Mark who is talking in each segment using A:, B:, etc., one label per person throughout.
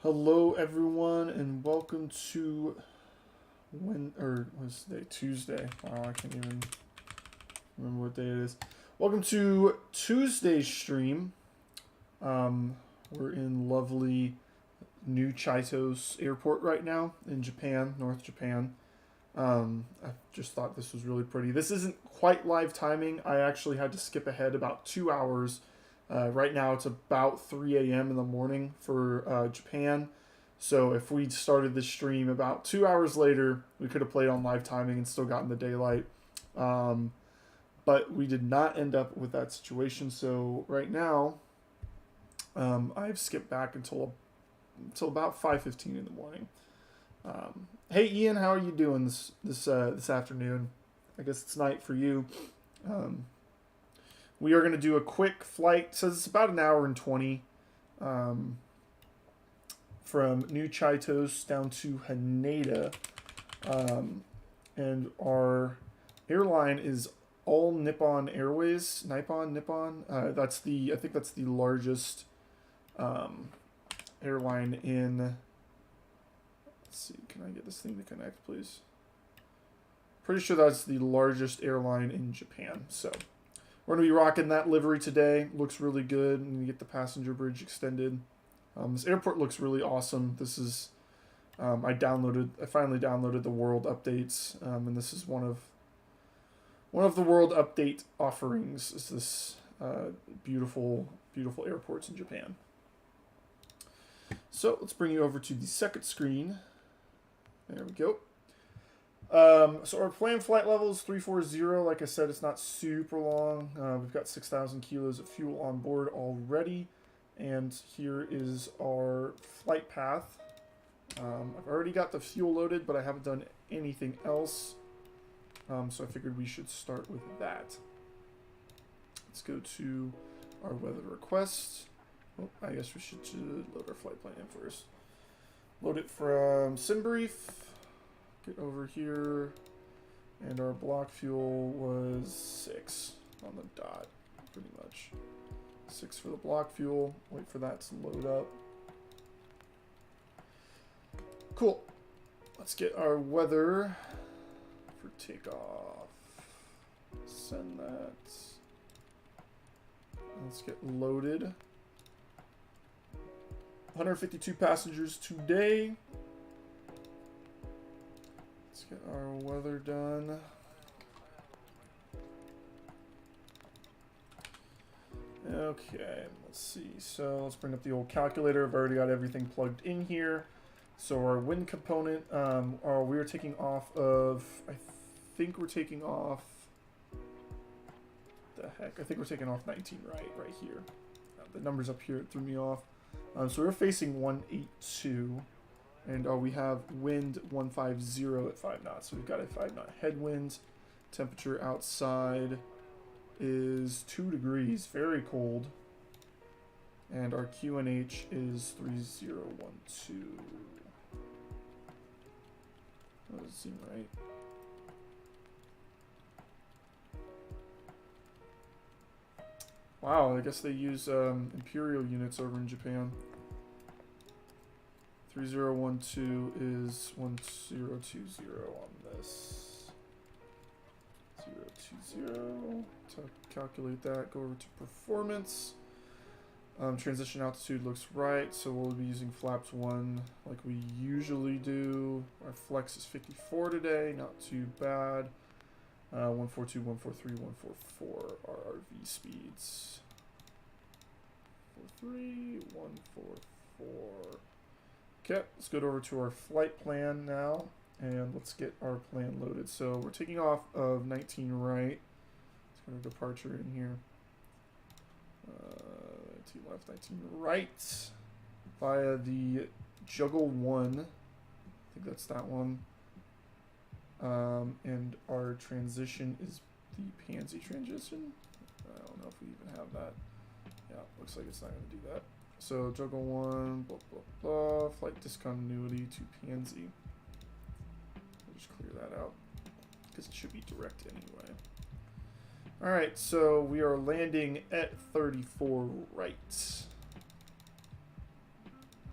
A: Hello everyone and welcome to what's today? Tuesday. Wow, I can't even remember what day it is. Welcome to Tuesday's stream. We're in lovely New Chaitos Airport right now in Japan, North Japan. I just thought this was really pretty. This isn't quite live timing. I actually had to skip ahead about 2 hours. Right now it's about 3 a.m. in the morning for Japan. So if we started this stream about 2 hours later, we could have played on live timing and still gotten the daylight. But we did not end up with that situation. So right now, I've skipped back until about 5:15 in the morning. Hey Ian, how are you doing this afternoon? I guess it's night for you. We are going to do a quick flight. It says it's about an hour and 20 from New Chaitos down to Haneda. And our airline is All Nippon Airways. Nippon. I think that's the largest airline in. Let's see, can I get this thing to connect, please? Pretty sure that's the largest airline in Japan. So we're going to be rocking that livery today. Looks really good. And you get the passenger bridge extended. This airport looks really awesome. This is, I finally downloaded the world updates. And this is one of the world update offerings is this beautiful airports in Japan. So let's bring you over to the second screen. There we go. So our planned flight level is 340. Like I said, it's not super long. We've got 6,000 kilos of fuel on board already. And here is our flight path. I've already got the fuel loaded, but I haven't done anything else. So I figured we should start with that. Let's go to our weather request. Oh, I guess we should load our flight plan in first. Load it from SimBrief. Get over here, and our block fuel was 6 on the dot, pretty much. 6 for the block fuel. Wait for that to load up. Cool. Let's get our weather for takeoff. Send that. Let's get loaded. 152 passengers today. Let's get our weather done. Okay, let's see. So let's bring up the old calculator. I've already got everything plugged in here. So our wind component, we are taking off of, I think we're taking off, I think we're taking off 19 right here. The numbers up here threw me off. So we're facing 182. And we have wind 150 at 5 knots. So we've got a 5 knot headwind. Temperature outside is 2 degrees, very cold. And our QNH is 3012. That doesn't seem right. Wow, I guess they use imperial units over in Japan. 3012 is 1020 on this. 020. To calculate that, go over to performance. Transition altitude looks right, so we'll be using flaps 1 like we usually do. Our flex is 54 today, not too bad. 142, 143, 144 are our V speeds. 43, 144. Okay, let's go over to our flight plan now, and let's get our plan loaded. So we're taking off of 19 right. Let's go to departure in here. 19 left, 19 right. Via the Juggle 1. I think that's that one. And our transition is the Pansy transition. I don't know if we even have that. Yeah, looks like it's not going to do that. So Juggle 1, blah, blah, blah, flight discontinuity to Pansy. We'll just clear that out because it should be direct anyway. All right, so we are landing at 34 right.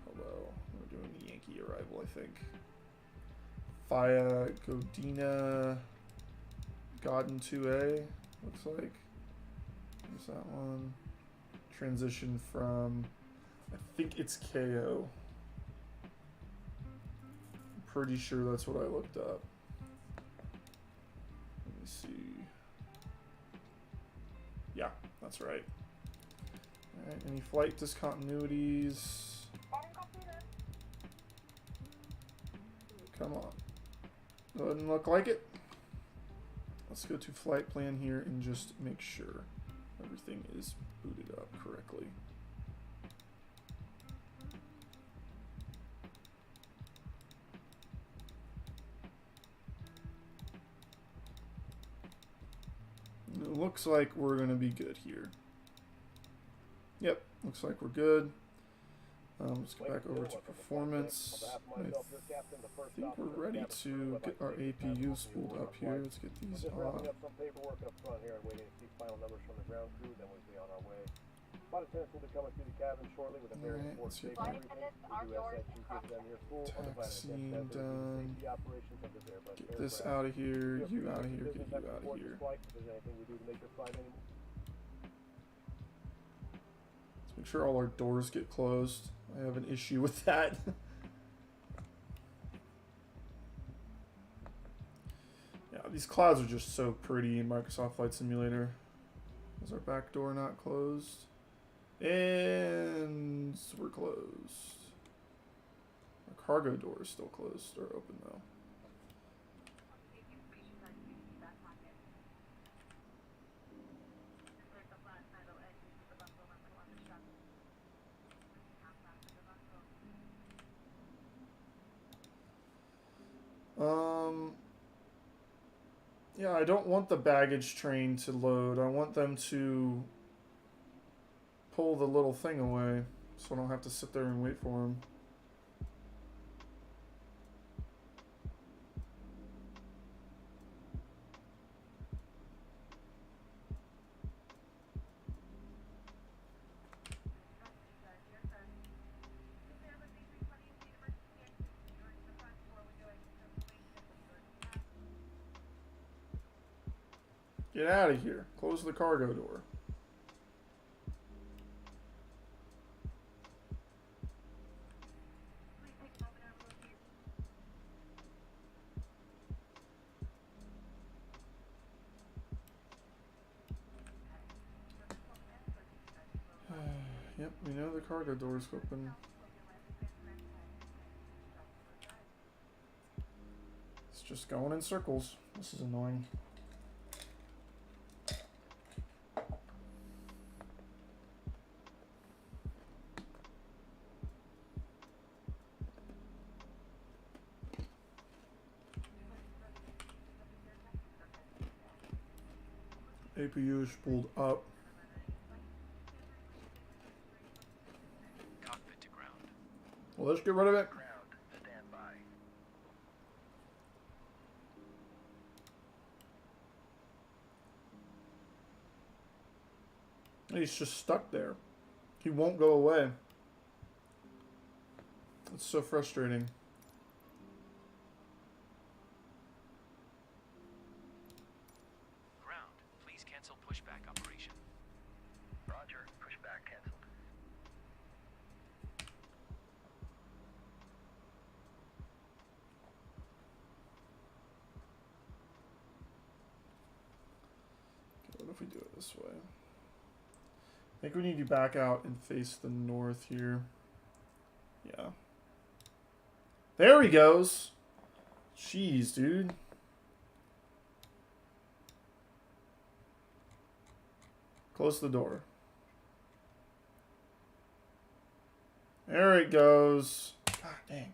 A: Hello, arrival, I think. Via Godina Godin 2A, looks like. There's that one. Transition from, I think it's KO. I'm pretty sure that's what I looked up. Let me see. Yeah, that's right. Alright, any flight discontinuities? Come on. Doesn't look like it. Let's go to flight plan here and just make sure everything is booted up correctly. It looks like we're going to be good here. Yep, looks like we're good. Let's go back over to performance. I think we're ready to get our APU spooled up here. Let's get these on. Alright, let's get taxiing done. Get this out of here, you out of here, get you out of here. Let's make sure all our doors get closed. I have an issue with that. Yeah, these clouds are just so pretty in Microsoft Flight Simulator. Is our back door not closed? And we're closed. Our cargo door is still closed or open though. Yeah, I don't want the baggage train to load. I want them to pull the little thing away so I don't have to sit there and wait for them. Get out of here. Close the cargo door. Yep, we know the cargo door is open. It's just going in circles. This is annoying. APU is pulled up.
B: Cockpit to ground.
A: Well, let's get rid of it.
B: Ground, stand by.
A: He's just stuck there. He won't go away. It's so frustrating.
B: Ground, please cancel pushback operation. Roger, pushback canceled.
A: Okay, what if we do it this way? I think we need to back out and face the north here. Yeah. There he goes. Jeez, dude. Close the door. There it goes. God dang.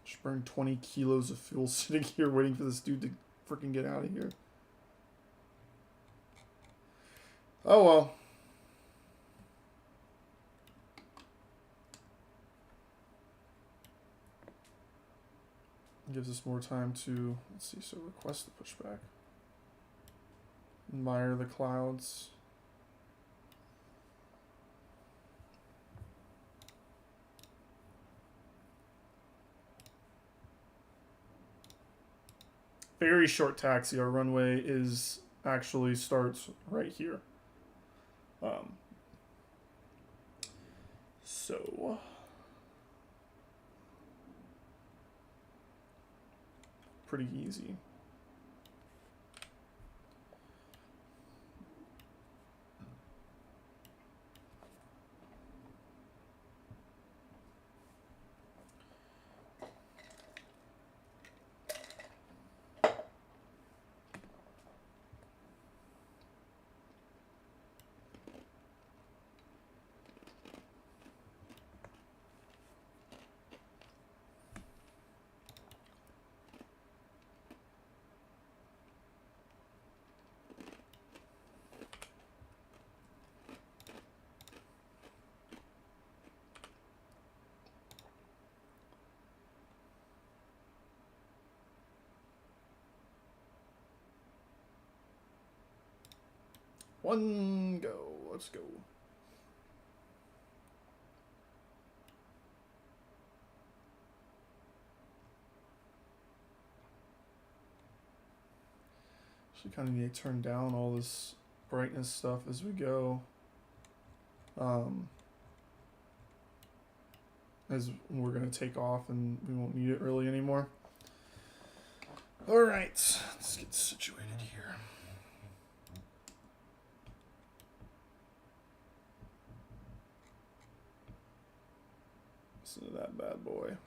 A: Just burned 20 kilos of fuel sitting here waiting for this dude to freaking get out of here. Oh well. Gives us more time to, let's see, so request the pushback. Admire the clouds. Very short taxi. Our runway is actually starts right here. So pretty easy. One go. Let's go. Actually, kind of need to turn down all this brightness stuff as we go. As we're going to take off and we won't need it really anymore. All right, let's get situated here. Listen to that bad boy.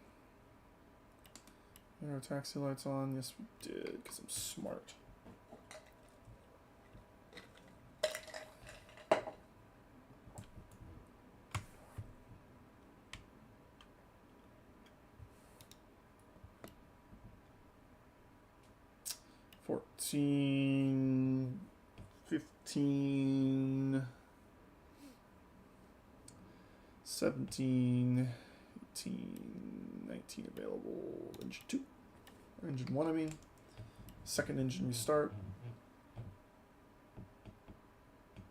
A: Are our taxi lights on? Yes, we did, because I'm smart. $14, $15, $17, $18, $19 available. Engine 2. Or engine 1, I mean. Second engine restart.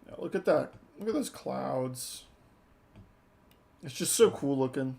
A: Yeah, look at that. Look at those clouds. It's just so cool looking.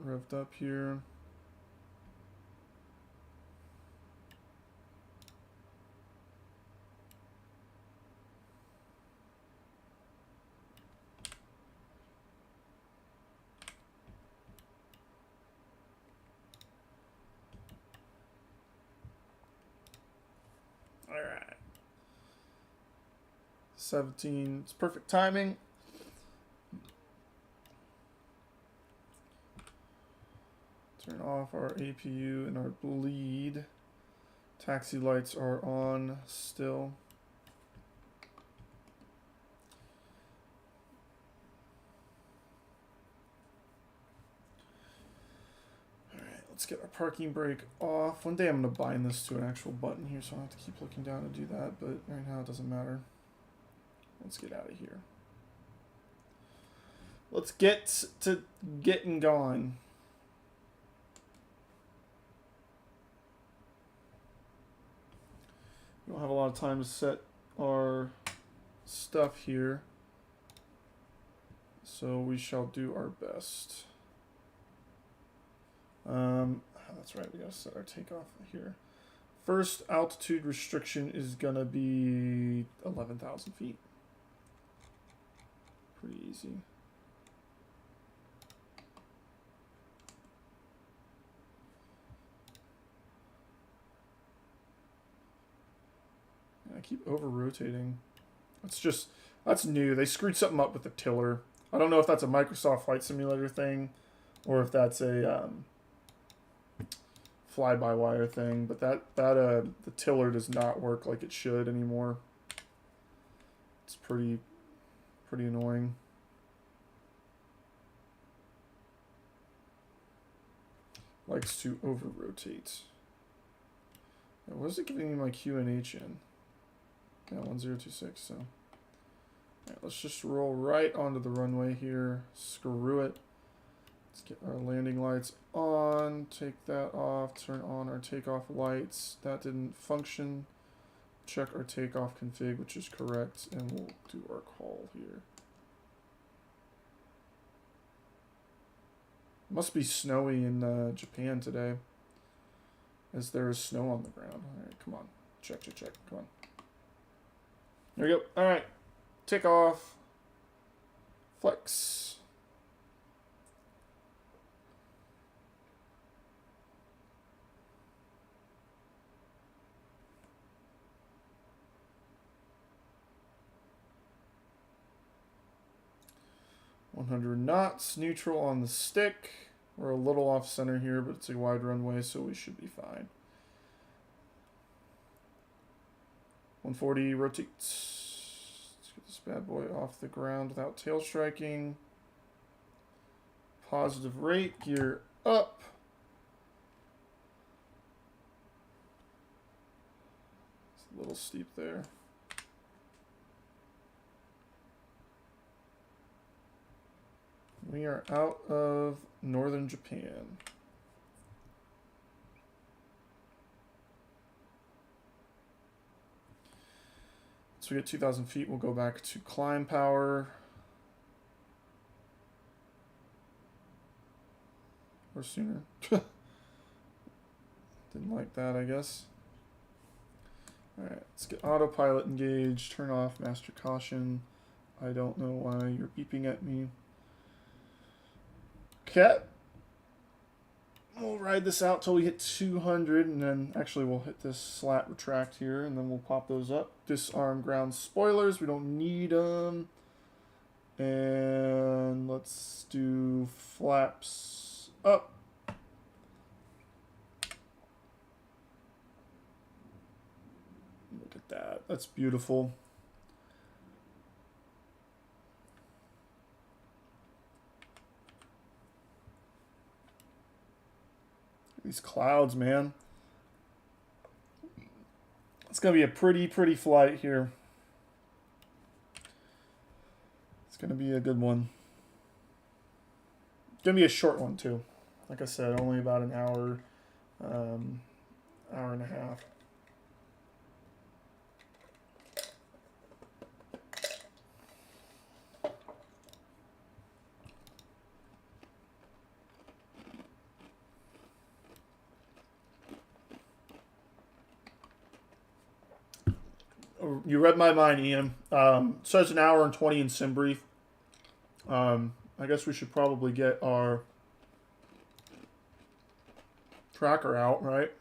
A: Revved up here. All right. 17. It's perfect timing. Turn off our APU and our bleed. Taxi lights are on still. Alright, let's get our parking brake off. One day I'm going to bind this to an actual button here, so I don't have to keep looking down to do that, but right now it doesn't matter. Let's get out of here. Let's get to getting gone. We don't have a lot of time to set our stuff here, so we shall do our best. That's right, we gotta set our takeoff here. First altitude restriction is gonna be 11,000 feet. Pretty easy. I keep over-rotating. That's new. They screwed something up with the tiller. I don't know if that's a Microsoft Flight Simulator thing or if that's a fly-by-wire thing, but the tiller does not work like it should anymore. It's pretty annoying. Likes to over-rotate. What is it giving me my Q and H in? Yeah, 1026, so. Alright, let's just roll right onto the runway here. Screw it. Let's get our landing lights on. Take that off. Turn on our takeoff lights. That didn't function. Check our takeoff config, which is correct, and we'll do our call here. Must be snowy in Japan today, as there is snow on the ground. All right, come on. Check. Come on. There we go. All right. Take off. Flex. .100 knots, neutral on the stick. We're a little off center here, but it's a wide runway, so we should be fine. 140 rotates. Let's get this bad boy off the ground without tail striking. Positive rate, gear up. It's a little steep there. We are out of northern Japan. So we get 2,000 feet. We'll go back to climb power. Or sooner. Didn't like that, I guess. Alright, let's get autopilot engaged. Turn off master caution. I don't know why you're beeping at me. Okay. We'll ride this out till we hit 200, and then actually we'll hit this slat retract here, and then we'll pop those up. Disarm ground spoilers. We don't need them. And let's do flaps up. Look at that. That's beautiful. These clouds, man. It's going to be a pretty flight here. It's going to be a good one. It's going to be a short one, too. Like I said, only about an hour, hour and a half. You read my mind, Ian. Says an hour and 20 in sim brief. I guess we should probably get our tracker out, right?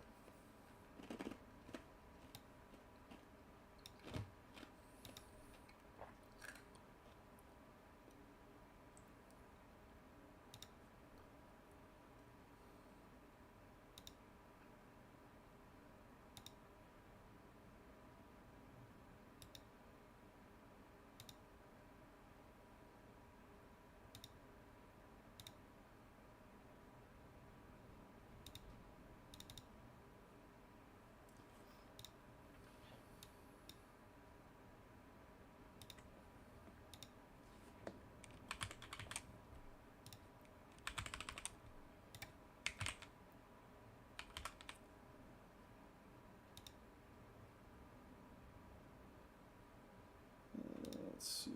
A: Let's see.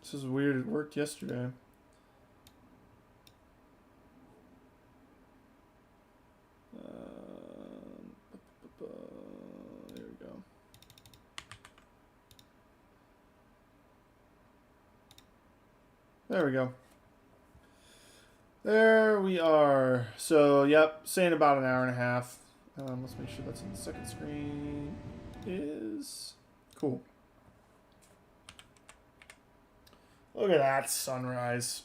A: This is weird. It worked yesterday. There we go. There we go. There we are. So, yep, saying about an hour and a half. Let's make sure that's in the second screen. Is cool. Look at that sunrise.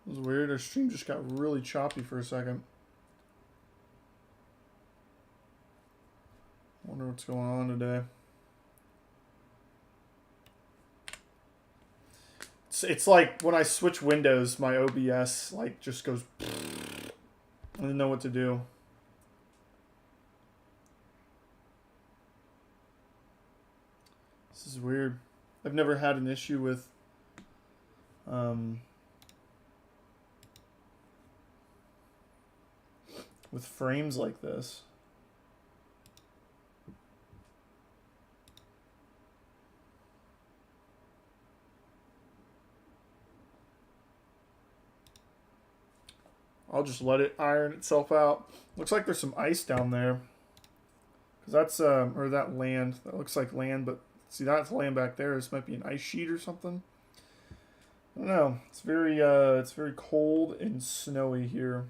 A: It was weird. Our stream just got really choppy for a second. Wonder what's going on today. It's like when I switch windows, my OBS like just goes. I didn't know what to do. This is weird. I've never had an issue with frames like this. I'll just let it iron itself out. Looks like there's some ice down there. Cause that's or that land. That looks like land, but see that's land back there. This might be an ice sheet or something. I don't know. It's very cold and snowy here.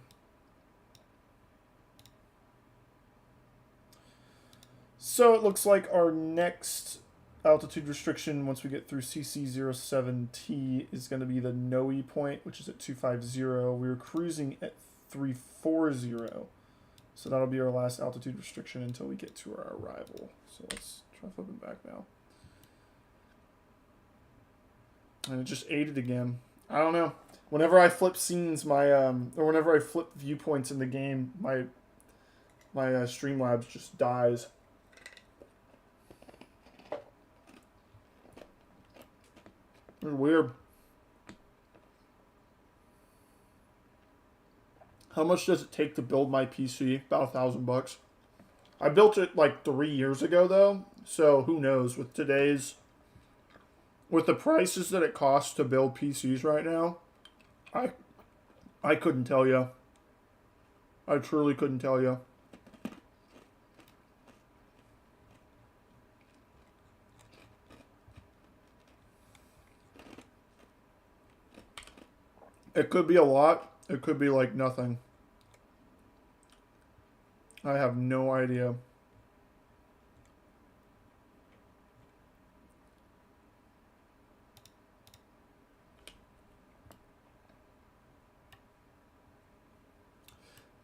A: So it looks like our next altitude restriction, once we get through CC07T, is going to be the NOE point, which is at 250. We were cruising at 340. So that'll be our last altitude restriction until we get to our arrival. So let's try flipping back now. And it just ate it again. I don't know. Whenever I flip scenes, or whenever I flip viewpoints in the game, my Streamlabs just dies. It's weird. How much does it take to build my PC? About $1,000. I built it like 3 years ago though, so who knows with the prices that it costs to build PCs right now. I couldn't tell you. I truly couldn't tell you. It could be a lot. It could be like nothing. I have no idea.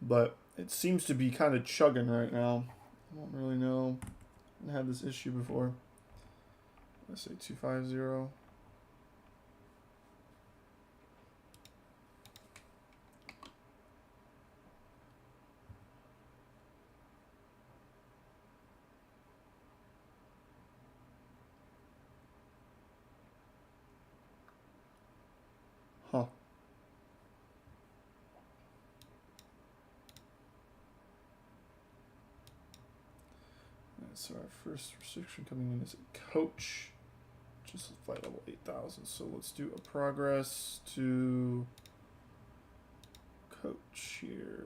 A: But it seems to be kind of chugging right now. I don't really know. I haven't had this issue before. Let's say 250. Huh. So our first restriction coming in is a coach, which is flight level 8,000. So let's do a progress to coach here.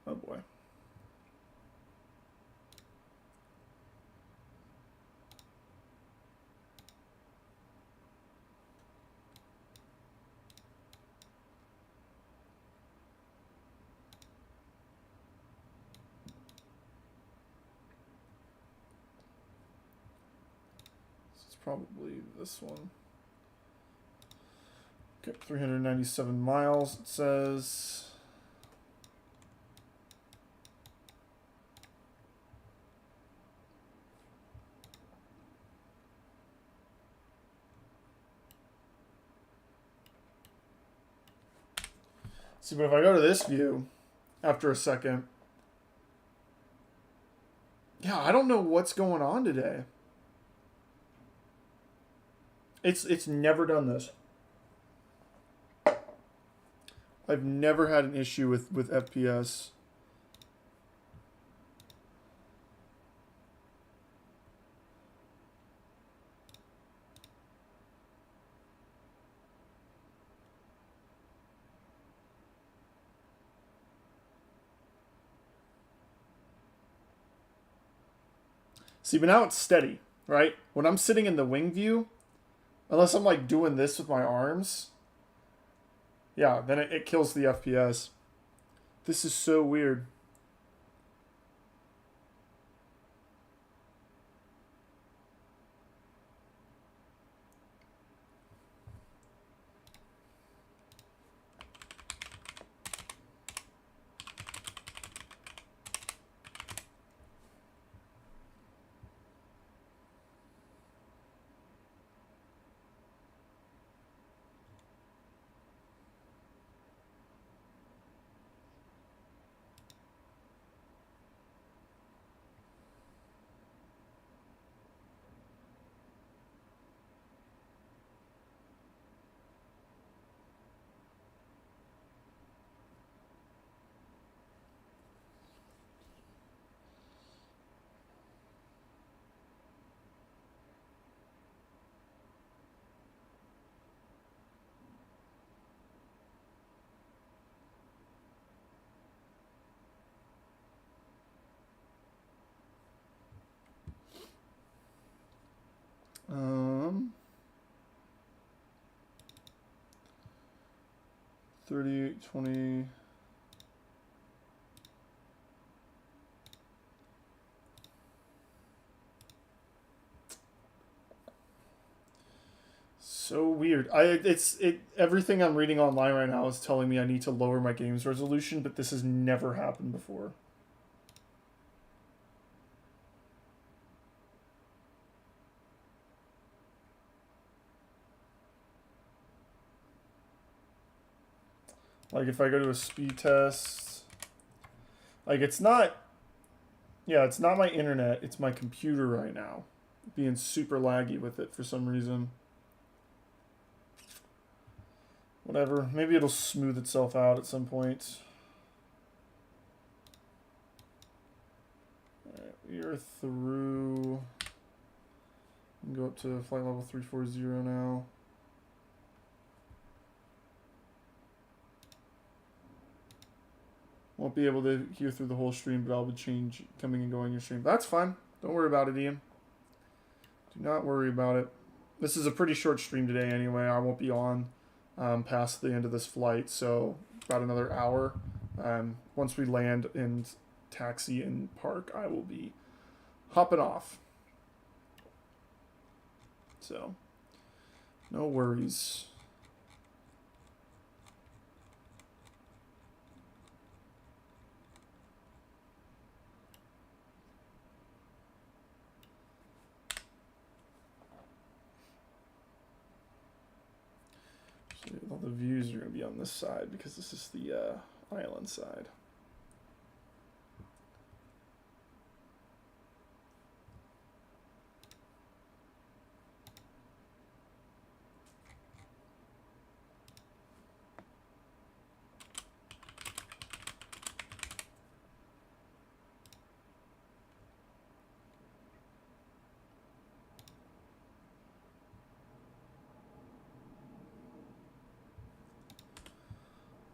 A: Oh boy. Probably this one. Okay, 397 miles, it says. See, but if I go to this view after a second, yeah, I don't know what's going on today. It's never done this. I've never had an issue with FPS. See, but now it's steady, right? When I'm sitting in the wing view, unless I'm like doing this with my arms, yeah, then it kills the FPS. This is so weird. Um, 3820. So weird. Everything I'm reading online right now is telling me I need to lower my game's resolution, but this has never happened before. Like if I go to a speed test, like it's not my internet, it's my computer right now being super laggy with it for some reason. Whatever, maybe it'll smooth itself out at some point. Alright, we are through. We can go up to flight level 340 now. Won't be able to hear through the whole stream, but I'll be coming and going your stream. That's fine. Don't worry about it, Ian. Do not worry about it. This is a pretty short stream today anyway. I won't be on past the end of this flight, so about another hour. Once we land and taxi and park, I will be hopping off. So, no worries. All the views are going to be on this side because this is the island side.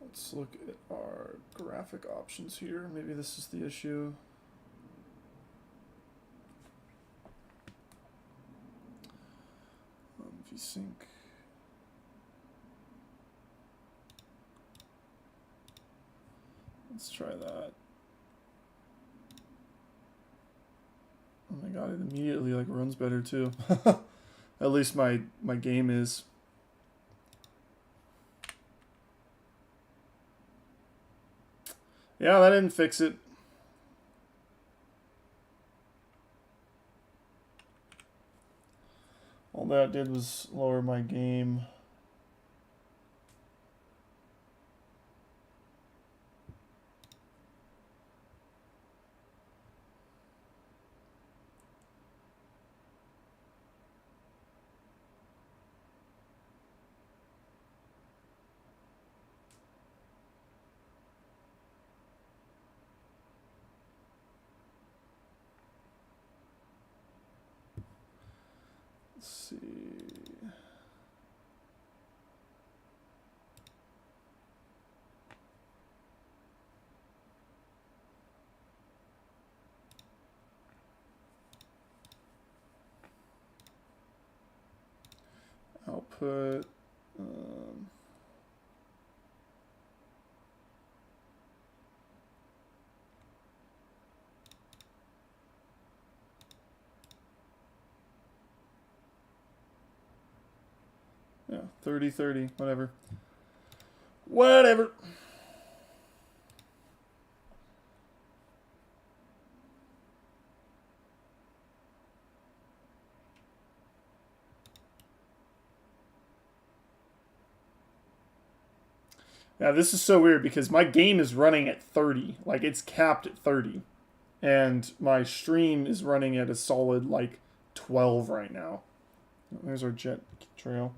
A: Let's look at our graphic options here. Maybe this is the issue. VSync. Let's try that. Oh my god, it immediately like runs better too. At least my game is. Yeah, that didn't fix it. All that did was lower my game. Let's see. Output. Yeah, 30, whatever. Whatever. Now, this is so weird because my game is running at 30. Like, it's capped at 30. And my stream is running at a solid, like, 12 right now. There's our jet trail.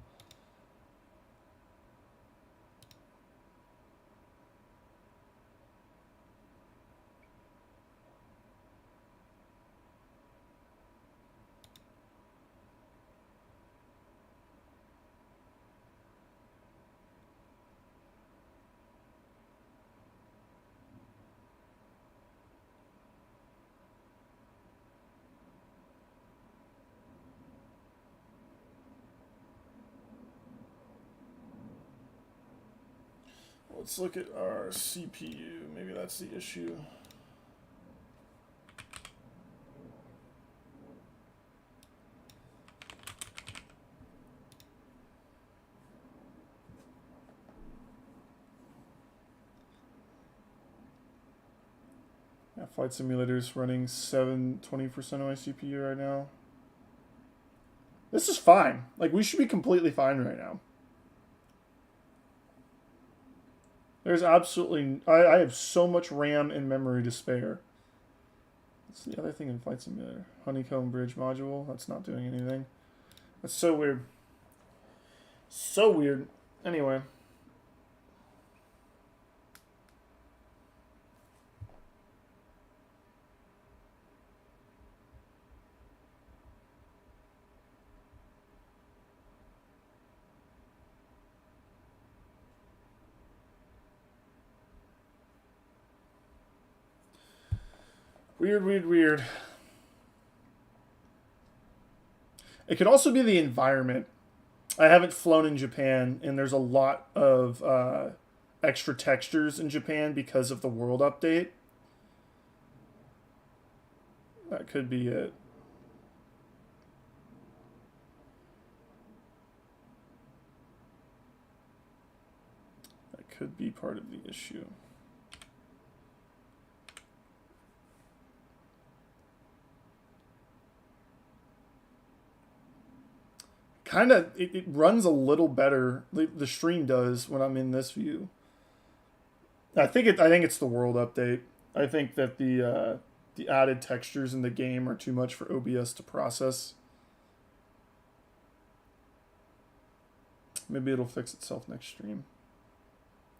A: Let's look at our CPU. Maybe that's the issue. Yeah, Flight Simulator's running 20% of my CPU right now. This is fine. Like, we should be completely fine right now. There's absolutely... I have so much RAM and memory to spare. What's the other thing in Flight Simulator? Honeycomb bridge module. That's not doing anything. That's so weird. So weird. Anyway. Weird. It could also be the environment. I haven't flown in Japan, and there's a lot of extra textures in Japan because of the world update. That could be it. That could be part of the issue. Kind of, it runs a little better. The stream does when I'm in this view. I think it's the world update. I think that the added textures in the game are too much for OBS to process. Maybe it'll fix itself next stream.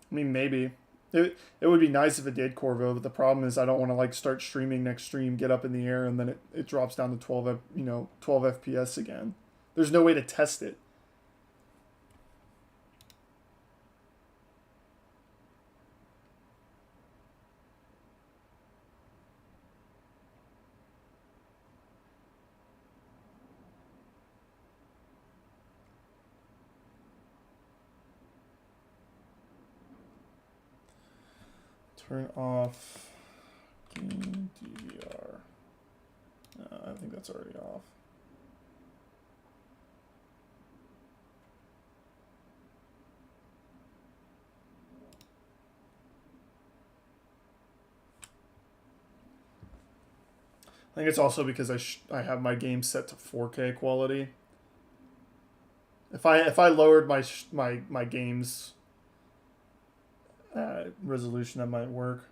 A: I mean, maybe. It would be nice if it did, Corvo, but the problem is I don't want to like start streaming next stream, get up in the air, and then it drops down to 12 FPS again. There's no way to test it. Turn off game DVR. I think that's already off. I think it's also because I have my game set to 4K quality. If I lowered my game's resolution, that might work.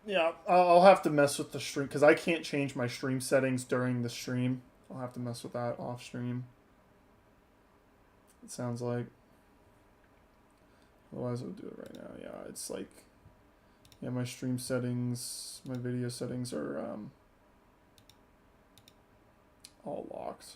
A: Yeah, I'll have to mess with the stream because I can't change my stream settings during the stream. I'll have to mess with that off stream. It sounds like. Otherwise, I would do it right now. Yeah, it's like, yeah, my stream settings, my video settings are all locked.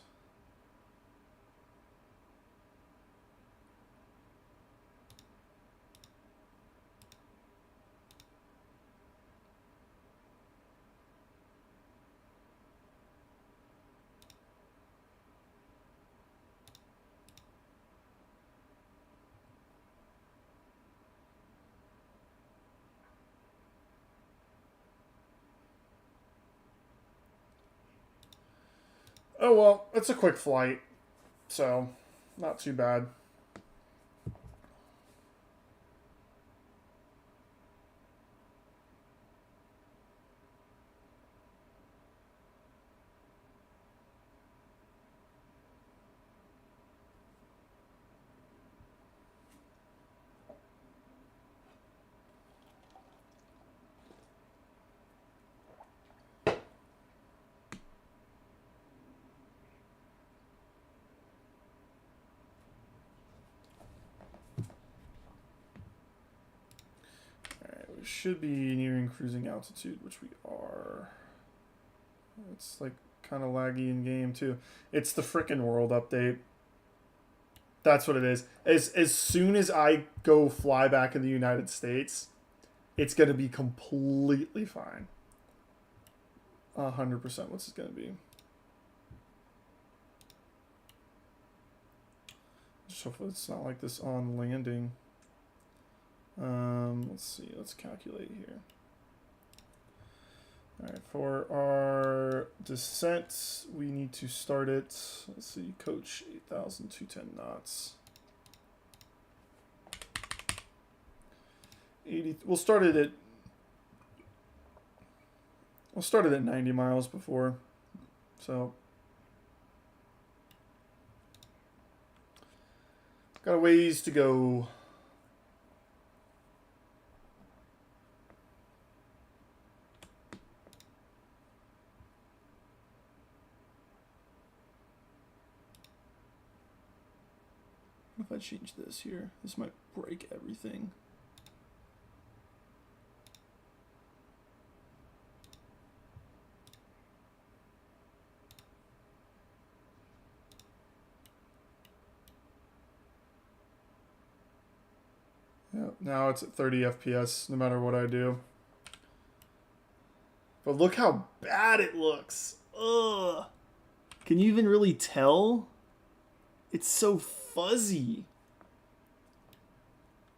A: Oh well, it's a quick flight, so not too bad. We should be nearing cruising altitude, which we are. It's like kind of laggy in game too. It's the frickin' world update. That's what it is. As soon as I go fly back in the United States, it's gonna be completely fine. 100%. What's it gonna be? Just hopefully it's not like this on landing. Let's see. Let's calculate here. All right, for our descent, we need to start it. Let's see, coach 8,210 knots. 80. We'll start it at 90 miles before, so got a ways to go. If I change this here, this might break everything. Yeah, now it's at 30 FPS no matter what I do. But look how bad it looks. Ugh. Can you even really tell? It's so fuzzy.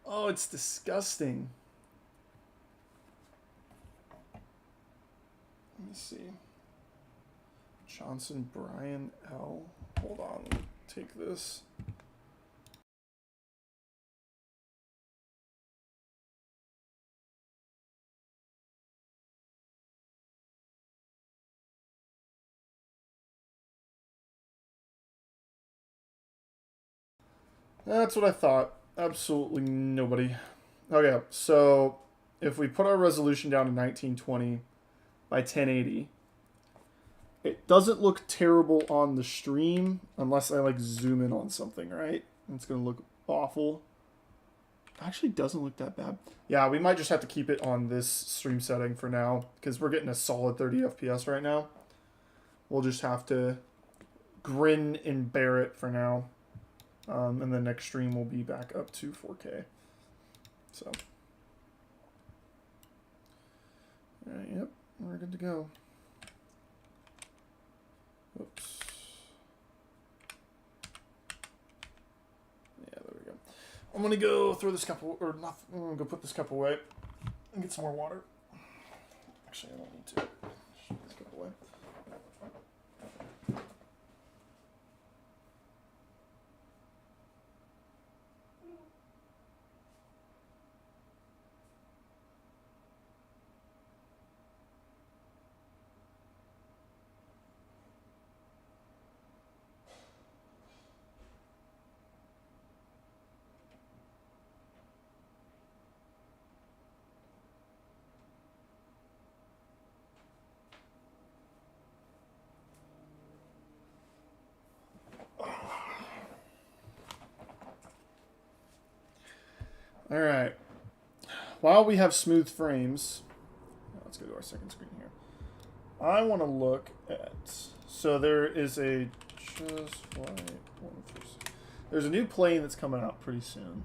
A: Oh, it's disgusting. Let me see. Johnson Brian L. Hold on, let me take this. That's what I thought. Absolutely nobody. Okay, so if we put our resolution down to 1920 by 1080, it doesn't look terrible on the stream unless I like zoom in on something, right? It's gonna look awful. Actually doesn't look that bad. Yeah, we might just have to keep it on this stream setting for now because we're getting a solid 30 FPS right now. We'll just have to grin and bear it for now. And the next stream will be back up to 4K. So, alright, yep, we're good to go. Oops. Yeah, there we go. I'm gonna go throw this cup, or not. I'm gonna go put this cup away and get some more water. Actually, I don't need to. Just put this cup away. All right. While we have smooth frames, let's go to our second screen here. I want to look at, so there is a just flight 146. There's a new plane that's coming out pretty soon.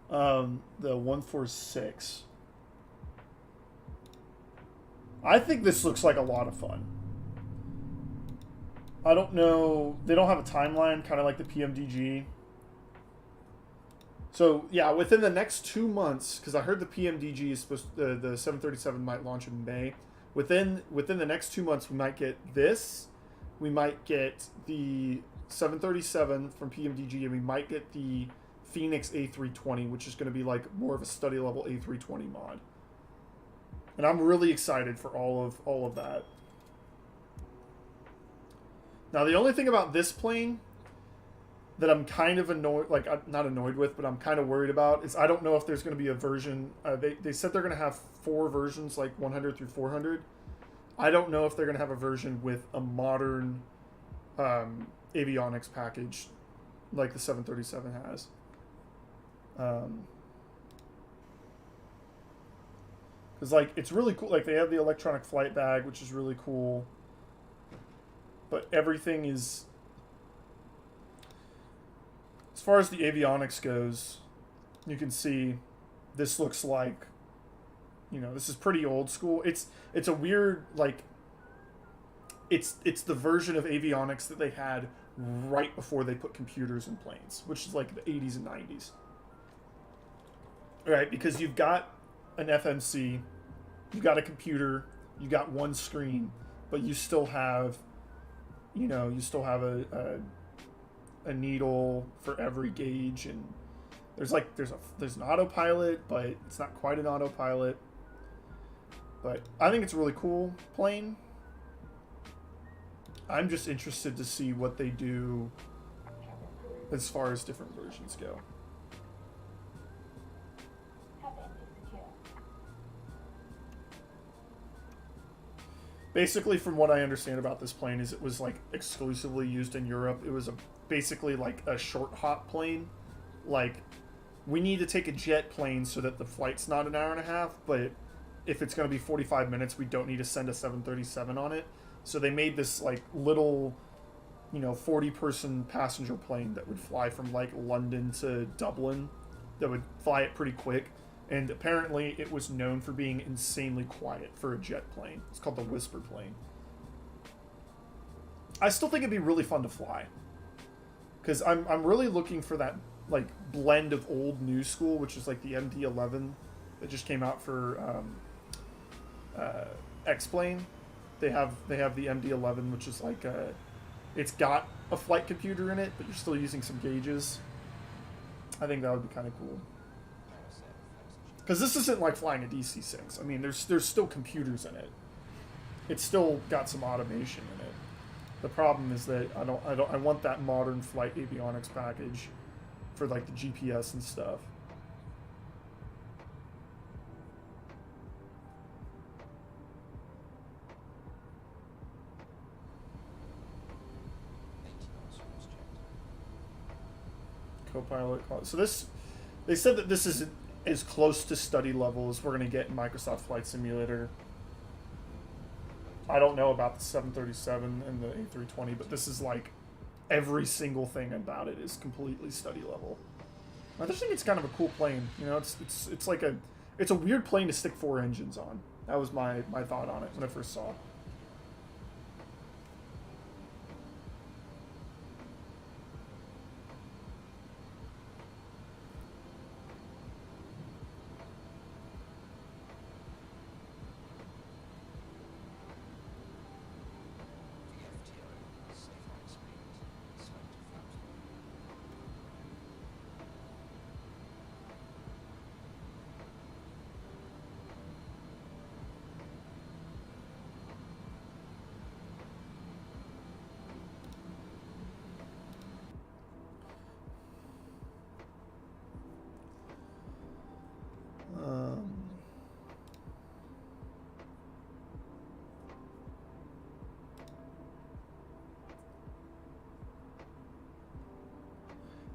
A: The 146. I think this looks like a lot of fun. I don't know. They don't have a timeline, kind of like the PMDG. So, yeah, within the next 2 months, because I heard the PMDG is supposed to, the 737 might launch in May. Within the next 2 months, we might get this. We might get the 737 from PMDG, and we might get the Phoenix A320, which is going to be like more of a study level A320 mod. And I'm really excited for all of that. Now, the only thing about this plane that I'm kind of annoyed, like, I'm not annoyed with, but I'm kind of worried about, is I don't know if there's going to be a version. They said they're going to have 4 versions, like 100 through 400. I don't know if they're going to have a version with a modern avionics package like the 737 has. Because, like, it's really cool. Like, they have the electronic flight bag, which is really cool. But everything is... As far as the avionics goes, you can see this looks like, you know, this is pretty old school. It's a weird, like... It's the version of avionics that they had right before they put computers in planes, which is like the 80s and 90s. Right, because you've got an FMC, you've got a computer, you've got one screen, but you still have, you know, you still have a needle for every gauge, and there's an autopilot, but it's not quite an autopilot. But I think it's a really cool plane. I'm just interested to see what they do as far as different versions go. Basically, from what I understand about this plane, is it was like exclusively used in Europe. It was basically like a short hop plane. Like, we need to take a jet plane so that the flight's not an hour and a half, but if it's going to be 45 minutes, we don't need to send a 737 on it. So they made this like little, you know, 40-person passenger plane that would fly from like London to Dublin, that would fly it pretty quick. And apparently it was known for being insanely quiet for a jet plane. It's called the Whisper plane. I still think it'd be really fun to fly. Because I'm really looking for that like blend of old new school, which is like the MD-11 that just came out for X-Plane. They have the MD-11, which is like it's got a flight computer in it, but you're still using some gauges. I think that would be kind of cool. Because this isn't like flying a DC-6. I mean, there's still computers in it. It's still got some automation in it. The problem is that I want that modern flight avionics package for like the GPS and stuff. Copilot. So this, they said that this is as close to study level as we're going to get in Microsoft Flight Simulator. I don't know about the 737 and the A320, but this is like every single thing about it is completely study level. I just think it's kind of a cool plane. You know, it's like it's a weird plane to stick 4 engines on. That was my thought on it when I first saw it.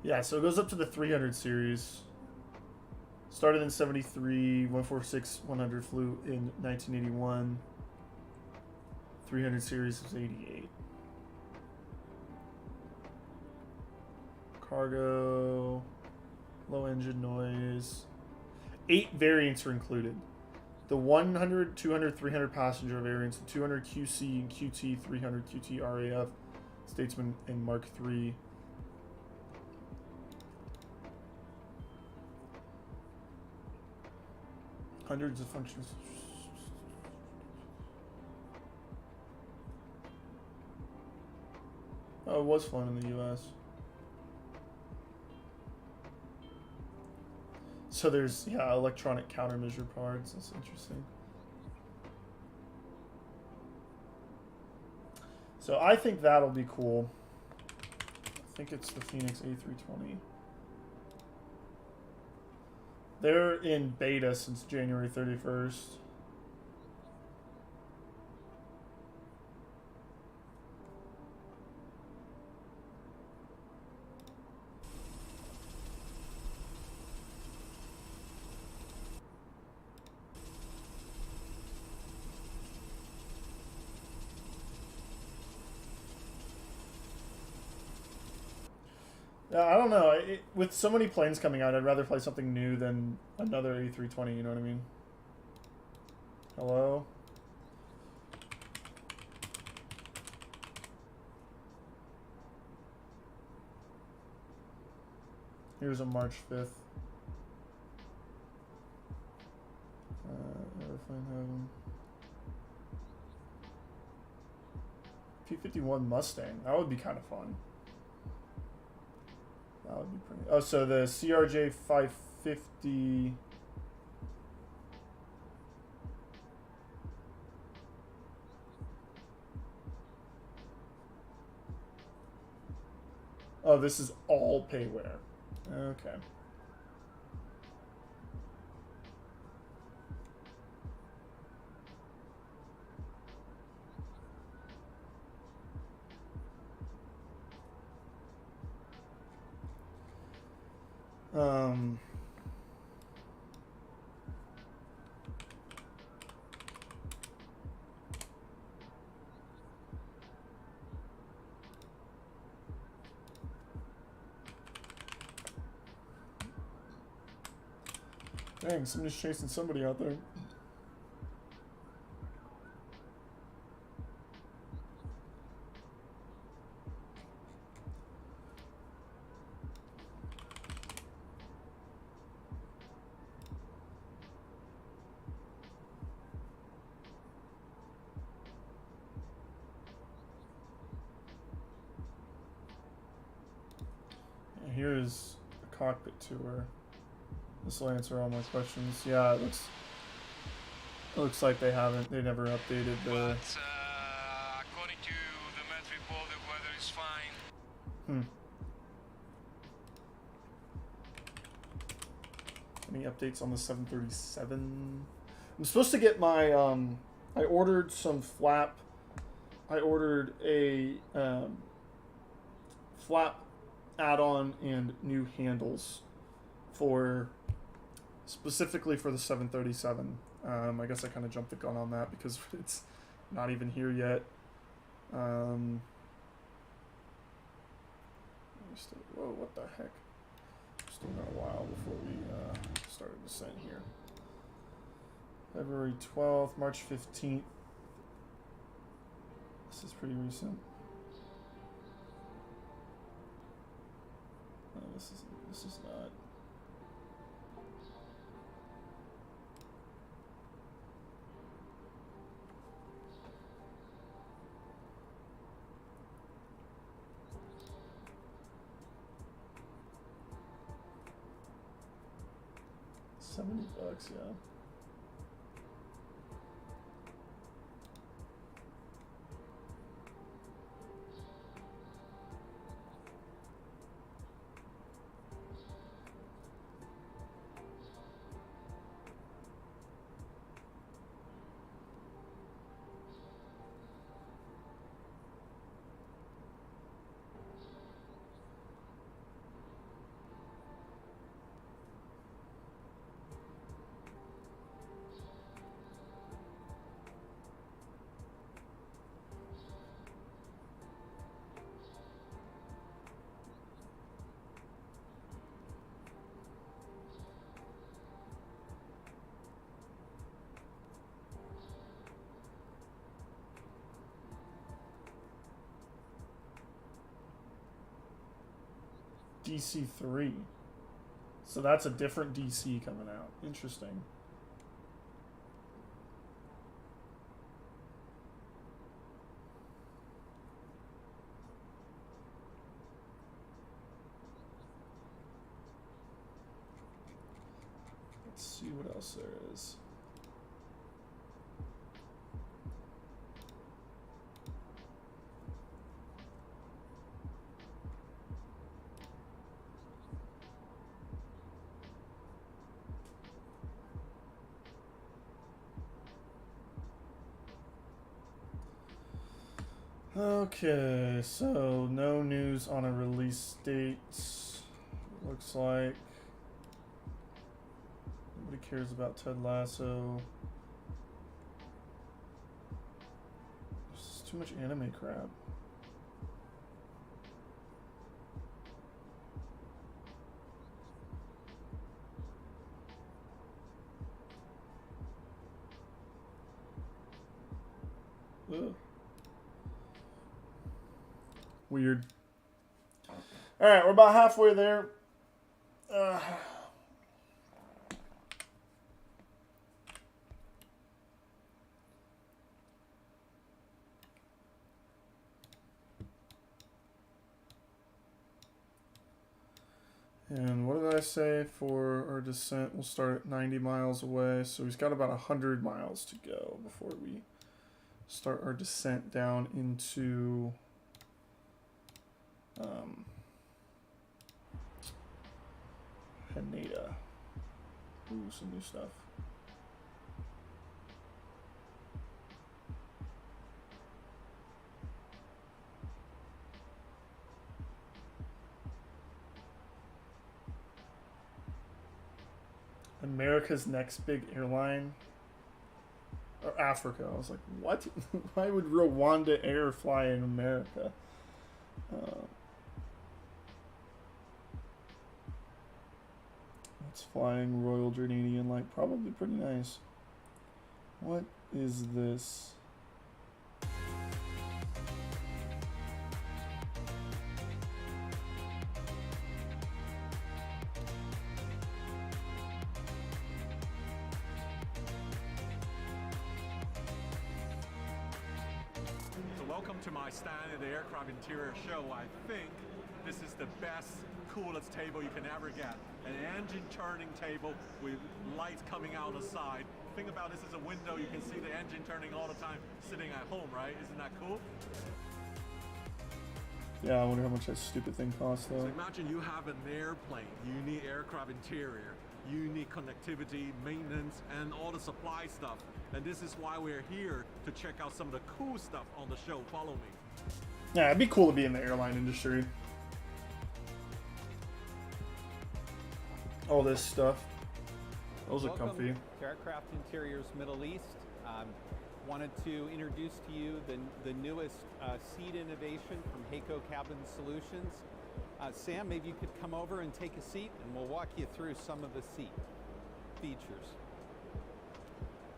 A: Yeah, so it goes up to the 300 series. Started in 73, 146-100 flew in 1981. 300 series is 88. Cargo, low engine noise. 8 variants are included. The 100, 200, 300 passenger variants, the 200 QC and QT, 300 QT RAF, Statesman, and Mark III. Hundreds of functions. Oh, it was flown in the US. So there's, yeah, electronic countermeasure parts. That's interesting. So I think that'll be cool. I think it's the Phoenix A320. They're in beta since January 31st. I don't know. With so many planes coming out, I'd rather play something new than another A320, you know what I mean? Hello? Here's a March 5th. Airplane heaven. P-51 Mustang. That would be kind of fun. That would be pretty. Oh, so the CRJ 550. Oh, this is all payware. Okay. Dang, somebody's chasing somebody out there. Here's a cockpit tour. This will answer all my questions. Yeah, it looks like they never updated the...
C: But, according to the Met report, the weather is fine.
A: Any updates on the 737? I'm supposed to get my, I ordered some flap. I ordered a, flap add-on and new handles specifically for the 737. I guess I kind of jumped the gun on that because it's not even here yet. Whoa, what the heck? Still got a while before we started descent here. February 12th, March 15th. This is pretty recent. No, this is not. $70, yeah. DC-3. So that's a different DC coming out. Interesting. Let's see what else there is. Okay, so no news on a release date. Looks like nobody cares about Ted Lasso. There's too much anime crap. Ugh. Weird. All right, we're about halfway there. And what did I say for our descent? We'll start at 90 miles away. So we've got about 100 miles to go before we start our descent down into Haneda. Ooh, some new stuff. America's next big airline. Or Africa. I was like, what? Why would Rwanda Air fly in America? It's flying Royal Jordanian, like, probably pretty nice. What is this?
D: Welcome to my standard aircraft interior show. I think this is the best, coolest table you can ever get. An engine turning table with lights coming out the side. Think about this as a window, you can see the engine turning all the time sitting at home, right? Isn't that cool?
A: Yeah, I wonder how much that stupid thing costs though.
D: So imagine you have an airplane, you need aircraft interior, you need connectivity, maintenance, and all the supply stuff. And this is why we're here, to check out some of the cool stuff on the show. Follow me.
A: Yeah, it'd be cool to be in the airline industry. All this stuff. Those are comfy.
E: To Aircraft Interiors Middle East. Wanted to introduce to you the newest seat innovation from HAECO Cabin Solutions. Sam, maybe you could come over and take a seat and we'll walk you through some of the seat features.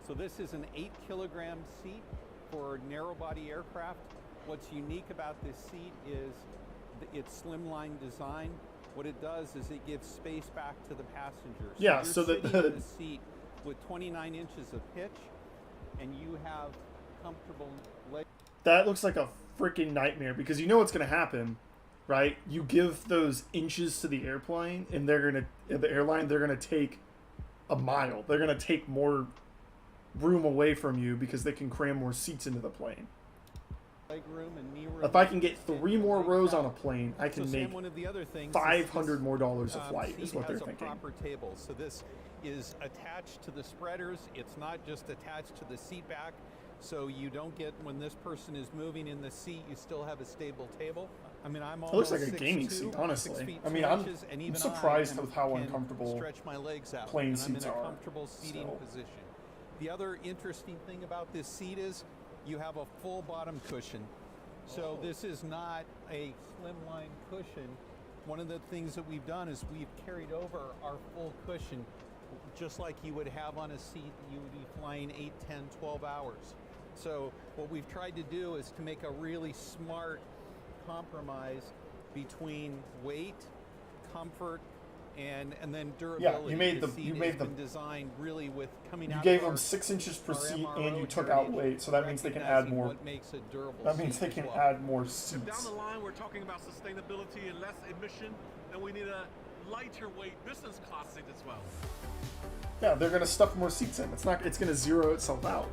E: So this is an 8-kilogram seat for narrow body aircraft. What's unique about this seat is its slimline design. What it does is it gives space back to the passengers.
A: Yeah,
E: so
A: so
E: you're sitting in the seat with 29 inches of pitch, and you have comfortable legs.
A: That looks like a freaking nightmare, because you know what's going to happen, right? You give those inches to the airplane, and the airline, they're going to take a mile. They're going to take more room away from you because they can cram more seats into the plane.
E: Leg room and knee room.
A: If I can get 3 more rows on a plane, I can make
E: one of the other things
A: $500 more a flight, is what they're
E: has
A: thinking.
E: A proper table. So this is attached to the spreaders. It's not just attached to the seat back. So you don't get, when this person is moving in the seat, you still have a stable table. I mean, I'm almost
A: It looks like a gaming seat, honestly. I mean, I'm surprised with how uncomfortable
E: stretch my legs out,
A: plane
E: and
A: seats
E: I'm in a
A: are.
E: comfortable seating position. The other interesting thing about this seat is you have a full bottom cushion. So this is not a slimline cushion. One of the things that we've done is we've carried over our full cushion, just like you would have on a seat that you would be flying 8, 10, 12 hours. So what we've tried to do is to make a really smart compromise between weight, comfort and then durability.
A: You made them
E: designed really with coming
A: You
E: out
A: gave
E: of
A: them
E: our-
A: 6 inches per
E: our
A: seat
E: MRO
A: and you took
E: heritage,
A: out weight, so that means they can add
E: recognizing
A: more.
E: What makes a durable
A: That means
E: seat
A: they
E: as
A: can
E: well.
A: add more
D: Down
A: seats.
D: the line, we're talking about sustainability and less emission, then we need a lighter weight business class seat as well.
A: Yeah, they're gonna stuff more seats in. It's gonna zero itself out.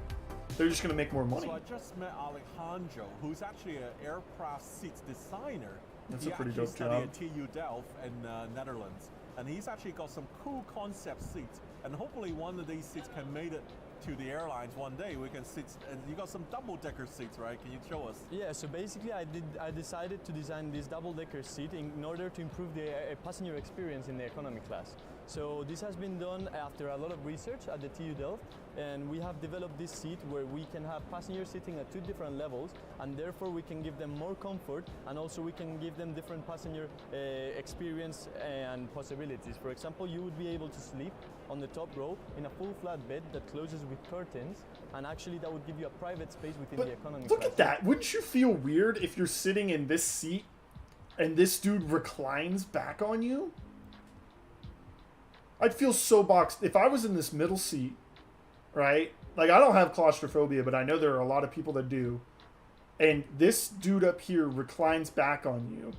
A: They're just gonna make more money.
F: So I just met Alejandro, who's actually an aircraft seats designer.
A: That's
F: he
A: a pretty
F: actually
A: dope
F: studied
A: job.
F: at TU Delft in Netherlands, and he's actually got some cool concept seats. And hopefully, one of these seats can make it to the airlines one day. We can sit, and you got some double-decker seats, right? Can you show us?
G: Yeah, so basically I decided to design this double-decker seat in order to improve the passenger experience in the economy class. So this has been done after a lot of research at the TU Delft, and we have developed this seat where we can have passengers sitting at 2 different levels, and therefore we can give them more comfort, and also we can give them different passenger experience and possibilities. For example, you would be able to sleep on the top row in a full flat bed that closes with curtains, and actually that would give you a private space within the economy
A: Look
G: class.
A: at that. Wouldn't you feel weird if you're sitting in this seat and this dude reclines back on you? I'd feel so boxed. If I was in this middle seat, right? Like, I don't have claustrophobia, but I know there are a lot of people that do. And this dude up here reclines back on you,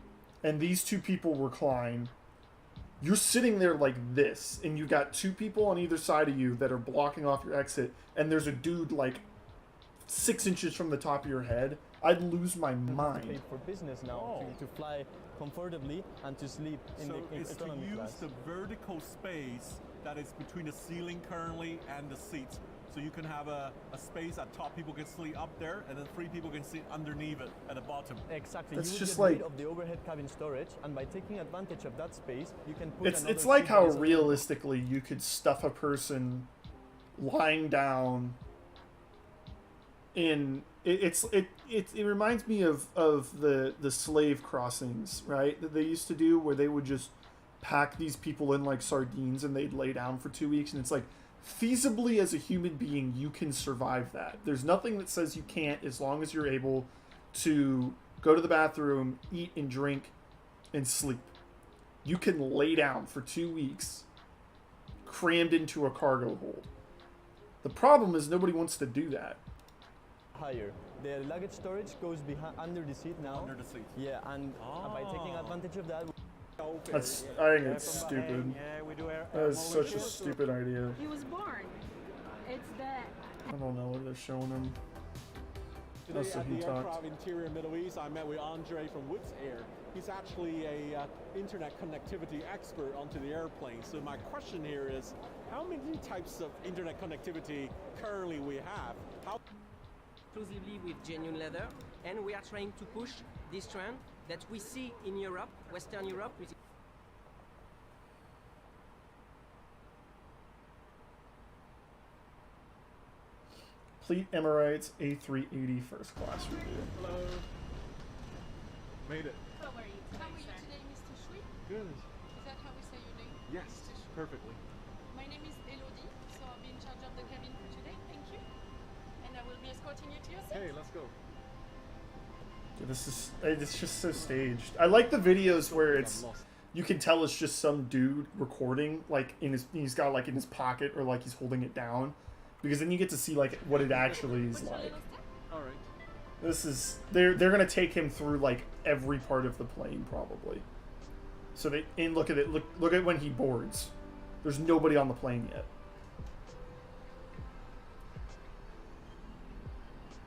A: and these two people recline. You're sitting there like this, and you got 2 people on either side of you that are blocking off your exit, and there's a dude like 6 inches from the top of your head. I'd lose my mind.
G: Paid for business now to fly comfortably and to sleep in
F: So
G: the
F: it's to
G: economy
F: use
G: class.
F: the vertical space that is between the ceiling currently and the seats. So you can have a space at top, people can sleep up there, and then 3 people can sit underneath it at the bottom.
G: Exactly.
A: That's
G: you
A: just
G: get rid
A: like-
G: of the overhead cabin storage, and by taking advantage of that space, you can put
A: It's
G: another
A: like
G: seat
A: how
G: inside.
A: realistically you could stuff a person lying down in it reminds me of the slave crossings, right, that they used to do, where they would just pack these people in like sardines and they'd lay down for 2 weeks, and it's like, feasibly as a human being you can survive that. There's nothing that says you can't, as long as you're able to go to the bathroom, eat and drink and sleep. You can lay down for 2 weeks crammed into a cargo hold. The problem is nobody wants to do that.
G: Higher. The luggage storage goes behind under the seat now.
F: Under the seat.
G: Yeah, and by taking advantage of that,
A: I think it's stupid. That is such a stupid idea.
H: He was born. It's that.
A: I don't know what they're showing him.
F: Today
A: That's
F: at
A: who
F: the
A: talked.
F: Aircraft Interior Middle East, I met with Andre from Woods Air. He's actually a internet connectivity expert onto the airplane. So my question here is, how many types of internet connectivity currently we have? How
I: Exclusively with genuine leather, and we are trying to push this trend that we see in Europe, Western Europe.
A: Complete Emirates A380 first class review.
F: Hello. Made it.
H: How are you today, Mr. Shui?
F: Good.
H: Is that how we say your name?
F: Yes,
H: Mr. Shui?
F: perfectly.
H: My name is Elodie, so I'll be in charge of the cabin for today. Thank you. And I will be escorting you to your seat.
F: Hey, let's go.
A: Yeah, it's just so staged. I like the videos where you can tell it's just some dude recording, like he's got like in his pocket, or like he's holding it down, because then you get to see like what it actually is like.
F: All right.
A: This is they're gonna take him through like every part of the plane probably. So look at it. Look at when he boards. There's nobody on the plane yet.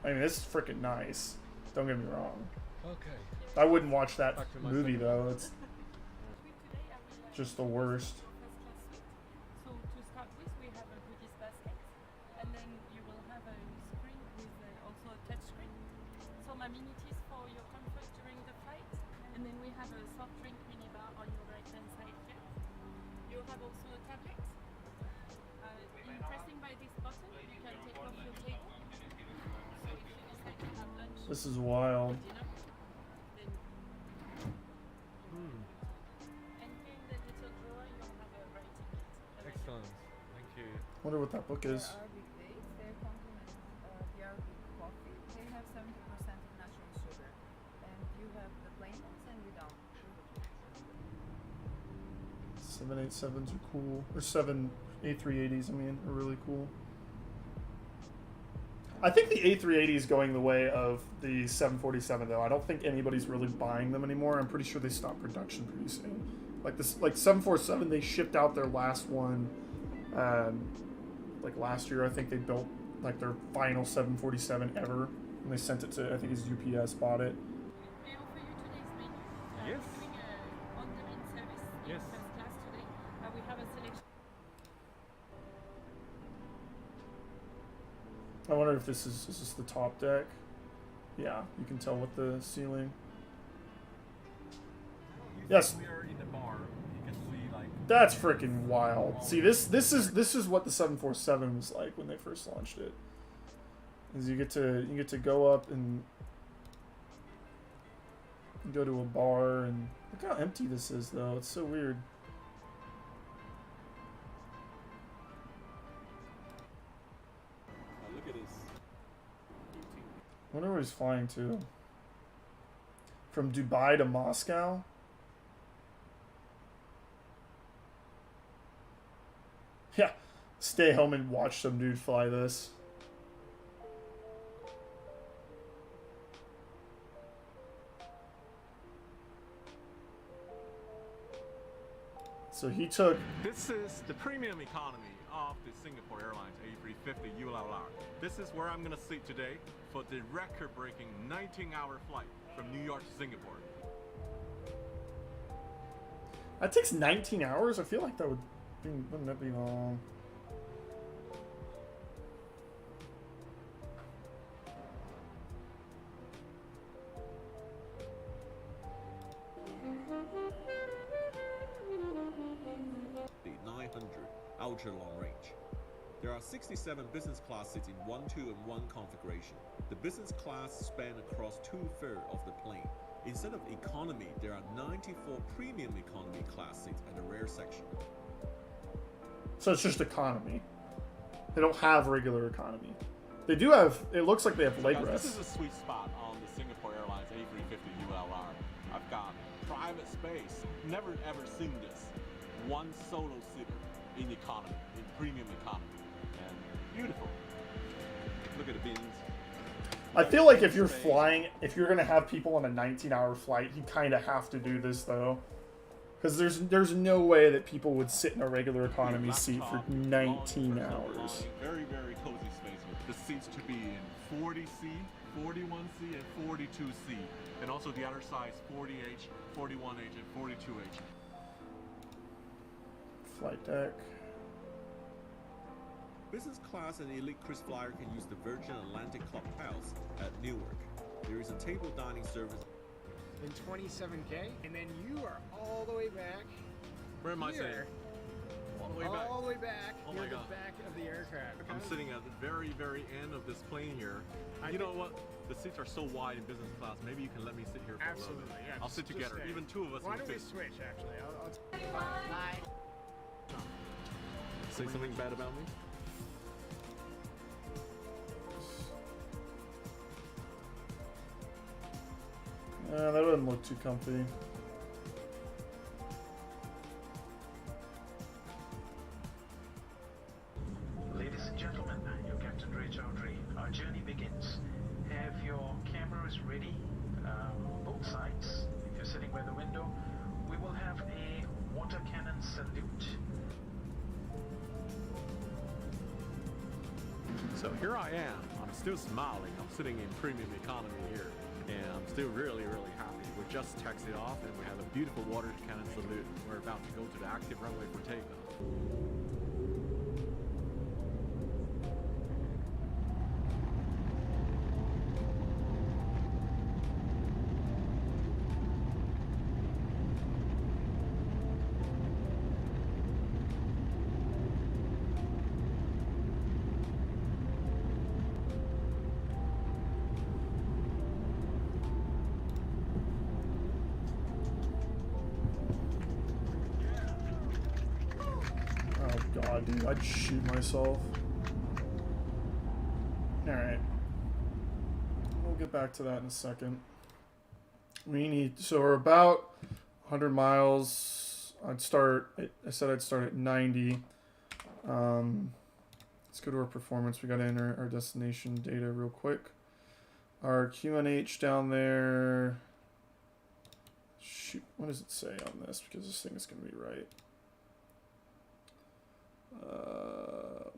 A: I mean, this is freaking nice. Don't get me wrong.
F: Okay.
A: I wouldn't watch that
F: Back to my
A: movie
F: second
A: though. It's just the worst.
H: So to start with, we have a goodies basket, and then you will have a screen with also a touch screen. Some amenities for your comfort during the flight, and then we have a soft drink minibar on your right hand side here. You have also a tablet. In pressing by this button, you can take off your table. So if you decide to have lunch,
A: This is wild.
H: dinner, then and in the little drawer you'll have a writing kit.
F: Excellent. Thank you.
A: Wonder what that book is.
J: Arabic days, they complement the Arabic coffee. They have 70% of natural sugar. And you have the plain ones and without sugar.
A: 787s are cool. Or 7 A380s, I mean, are really cool. I think the A380 is going the way of the 747, though. I don't think anybody's really buying them anymore. I'm pretty sure they stopped production pretty soon. Like 747, they shipped out their last one, like last year. I think they built like their final 747 ever, and they sent it to, I think it's UPS bought it.
H: May I offer you today's menu?
D: Yes.
H: We're doing an on-demand service in
D: Yes.
H: first class today. We have a selection.
A: I wonder if this is the top deck. Yeah, you can tell with the ceiling. Yes.
D: We are in the bar. You can see like.
A: That's freaking wild. See, this is what the 747 was like when they first launched it. Is you get to go up and go to a bar, and look how empty this is though. It's so weird.
F: Look at this.
A: I wonder where he's flying to. From Dubai to Moscow? Yeah. Stay home and watch some dude fly this. So he took...
D: This is the premium economy of the Singapore Airlines A350 ULR. This is where I'm gonna sit today for the record-breaking 19-hour flight from New York to Singapore.
A: That takes 19 hours? I feel like that wouldn't that be long?
K: The 900 ultra long range. There are 67 business class seats in 1, 2, and 1 configuration. The business class span across 2/3 of the plane. Instead of economy, there are 94 premium economy class seats at the rear section.
A: So it's just economy. They don't have regular economy. They do have, it looks like they have leg
F: Guys,
A: rests.
F: this is a sweet spot on the Singapore Airlines A350 ULR. I've got private space. Never ever seen this. One solo seater in economy, in premium economy. And beautiful. Look at the bins.
A: I feel like if you're flying, if you're going to have people on a 19-hour flight, you kind of have to do this, though. Because there's no way that people would sit in a regular economy seat for 19 hours.
F: Very, very cozy space here. The seats to be in 40C, 41C, and 42C. And also the other size, 40H, 41H, and 42H.
A: Flight deck.
K: Business class and elite cruise flyer can use the Virgin Atlantic Clubhouse at Newark. There is a table dining service.
L: In 27K, and then you are all the way back.
F: Where am I sitting? All the way back.
L: All the way back.
F: Oh
L: You're
F: my
L: the
F: God.
L: back of the aircraft.
F: I'm sitting at the very, very end of this plane here. You know what? The seats are so wide in business class. Maybe you can let me sit here for a little
L: Absolutely,
F: bit.
L: yeah.
F: I'll sit
L: just
F: together.
L: stay.
F: Even two of us
L: Why
F: will
L: don't we
F: fit.
L: switch, actually?
J: Bye.
F: Say something bad about me?
A: That doesn't look too comfy.
B: Ladies and gentlemen, your Captain Ray Chaudhry. Our journey begins. Have your cameras ready, both sides. If you're sitting by the window, we will have a water cannon salute.
F: So here I am. I'm still smiling. I'm sitting in premium economy here. And I'm still really, really happy. We just taxied off and we have a beautiful water cannon salute. We're about to go to the active runway for takeoff.
A: God, dude, I'd shoot myself. Alright. We'll get back to that in a second. We need, so we're about 100 miles I'd start. I said I'd start at 90. Let's go to our performance. We got to enter our destination data real quick. Our QNH down there. Shoot, what does it say on this? Because this thing is going to be right.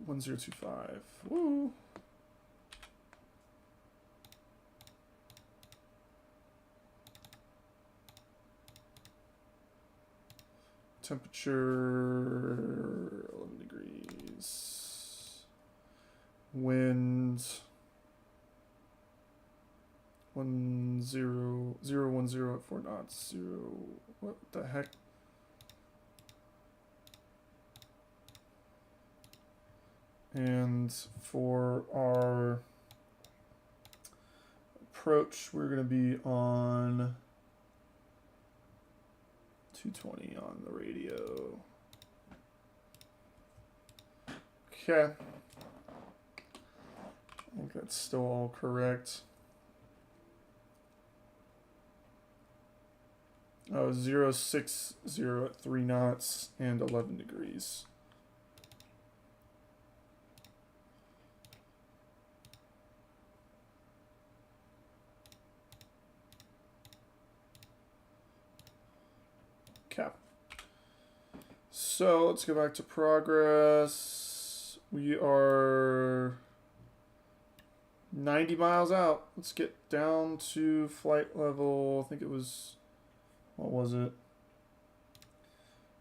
A: 1025. Woo. Temperature 11 degrees. Wind 10 at 4 knots. What the heck? And for our approach, we're going to be on 220 on the radio. Okay. I think that's still all correct. Oh, 060 at 3 knots and 11 degrees. Okay. So let's go back to progress. We are 90 miles out. Let's get down to flight level. I think it was, what was it?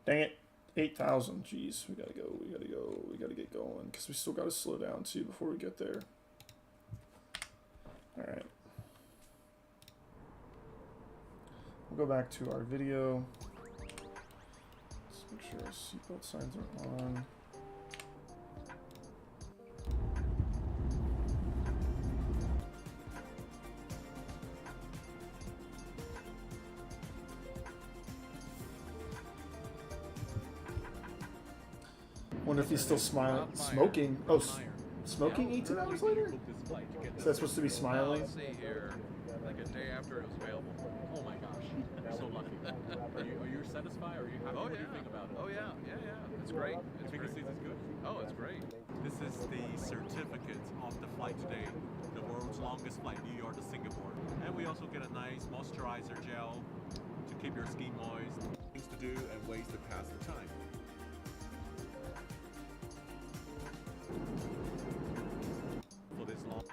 A: Dang it. 8,000. Jeez, we gotta go. We gotta go. We gotta get going because we still gotta slow down too before we get there. All right. We'll go back to our video. Make sure our seatbelt signs are on. Wonder if he's still smiling, smoking. Oh, smoking 18 hours later? Is that supposed to be smiling?
D: Like a day after it was available. Oh my gosh, so lucky. Are you satisfied? Are you happy?
M: Oh,
D: What
M: yeah.
D: do you think about it?
M: Oh yeah, it's great. It's
D: think
M: great.
D: the seat is good?
M: Oh, it's great.
D: This is the certificate of the flight today, the world's longest flight, New York to Singapore. And we also get a nice moisturizer gel to keep your skin moist.
K: Things to do and ways to pass the time.
D: For this long.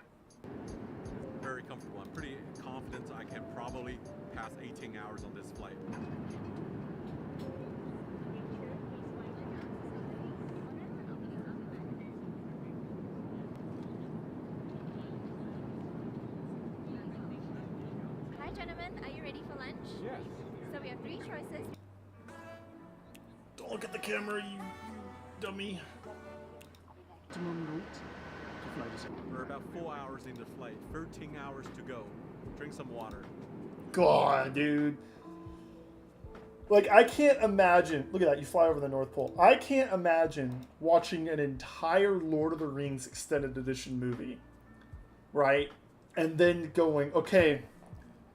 D: Very comfortable. I'm pretty confident I can probably pass 18 hours on this flight.
N: Hi gentlemen, are you ready for lunch?
D: Yes.
N: So we have 3 choices.
A: Don't look at the camera, you dummy.
D: We're about 4 hours in the flight, 13 hours to go. Drink some water.
A: God, dude. Like, I can't imagine. Look at that. You fly over the North Pole. I can't imagine watching an entire Lord of the Rings extended edition movie. Right? And then going, okay,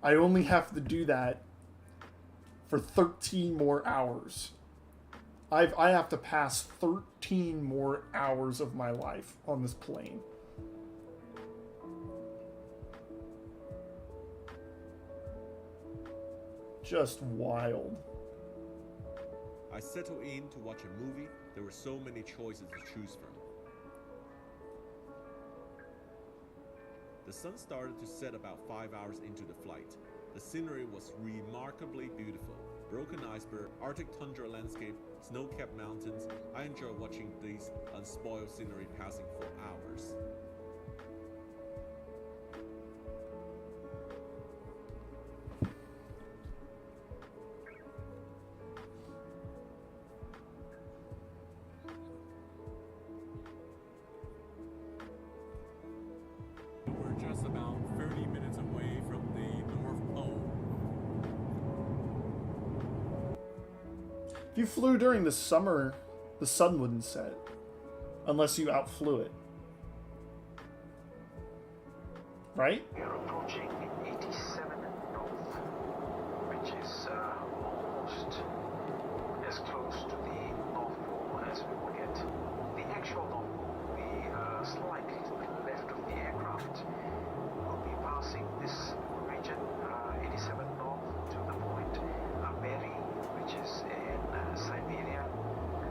A: I only have to do that for 13 more hours. I have to pass 13 more hours of my life on this plane. Just wild.
K: I settled in to watch a movie. There were so many choices to choose from. The sun started to set about 5 hours into the flight. The scenery was remarkably beautiful. Broken iceberg, Arctic tundra landscape, snow-capped mountains. I enjoy watching these unspoiled scenery passing for hours.
D: We're just about 30 minutes away from the North Pole.
A: If you flew during the summer, the sun wouldn't set. Unless you outflew it. Right?
B: We are approaching 87 north, which is almost as close to the North Pole as we will get. The actual North Pole will be slightly to the left of the aircraft. We'll be passing this region, 87 north to the point Ameri, which is in Siberia,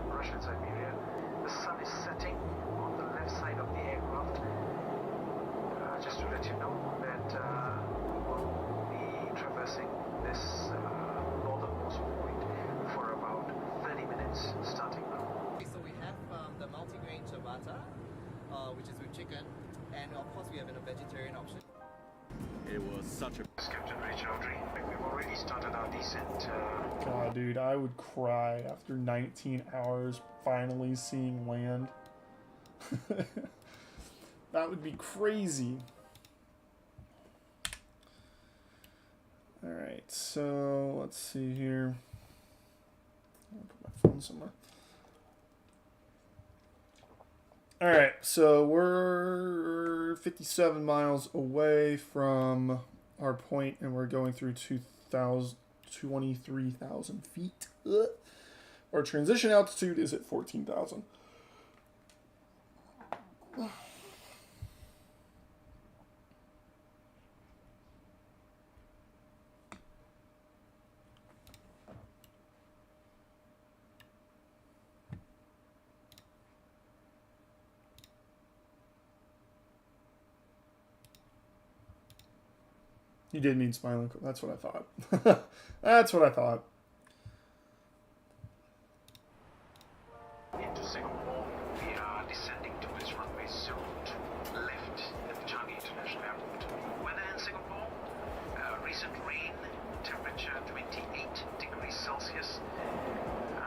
B: Russian Siberia. The sun is setting on the left side of the aircraft. Just to let you know that we will be traversing this northernmost point for about 30 minutes starting now.
O: Okay, so we have the multi-grain ciabatta, which is with chicken, and of course we have a vegetarian option.
D: It was such a...
B: Captain Ray Chowdhury, we've already started our descent.
A: God, dude, I would cry after 19 hours finally seeing land. That would be crazy. Alright, so let's see here. I'll put my phone somewhere. Alright, so we're 57 miles away from our point, and we're going through 23,000 feet. Our transition altitude is at 14,000. You did mean smiling. That's what I thought. That's what I thought.
B: Into Singapore, we are descending towards runway 02 left at the Changi International Airport. Weather in Singapore, recent rain, temperature 28 degrees Celsius.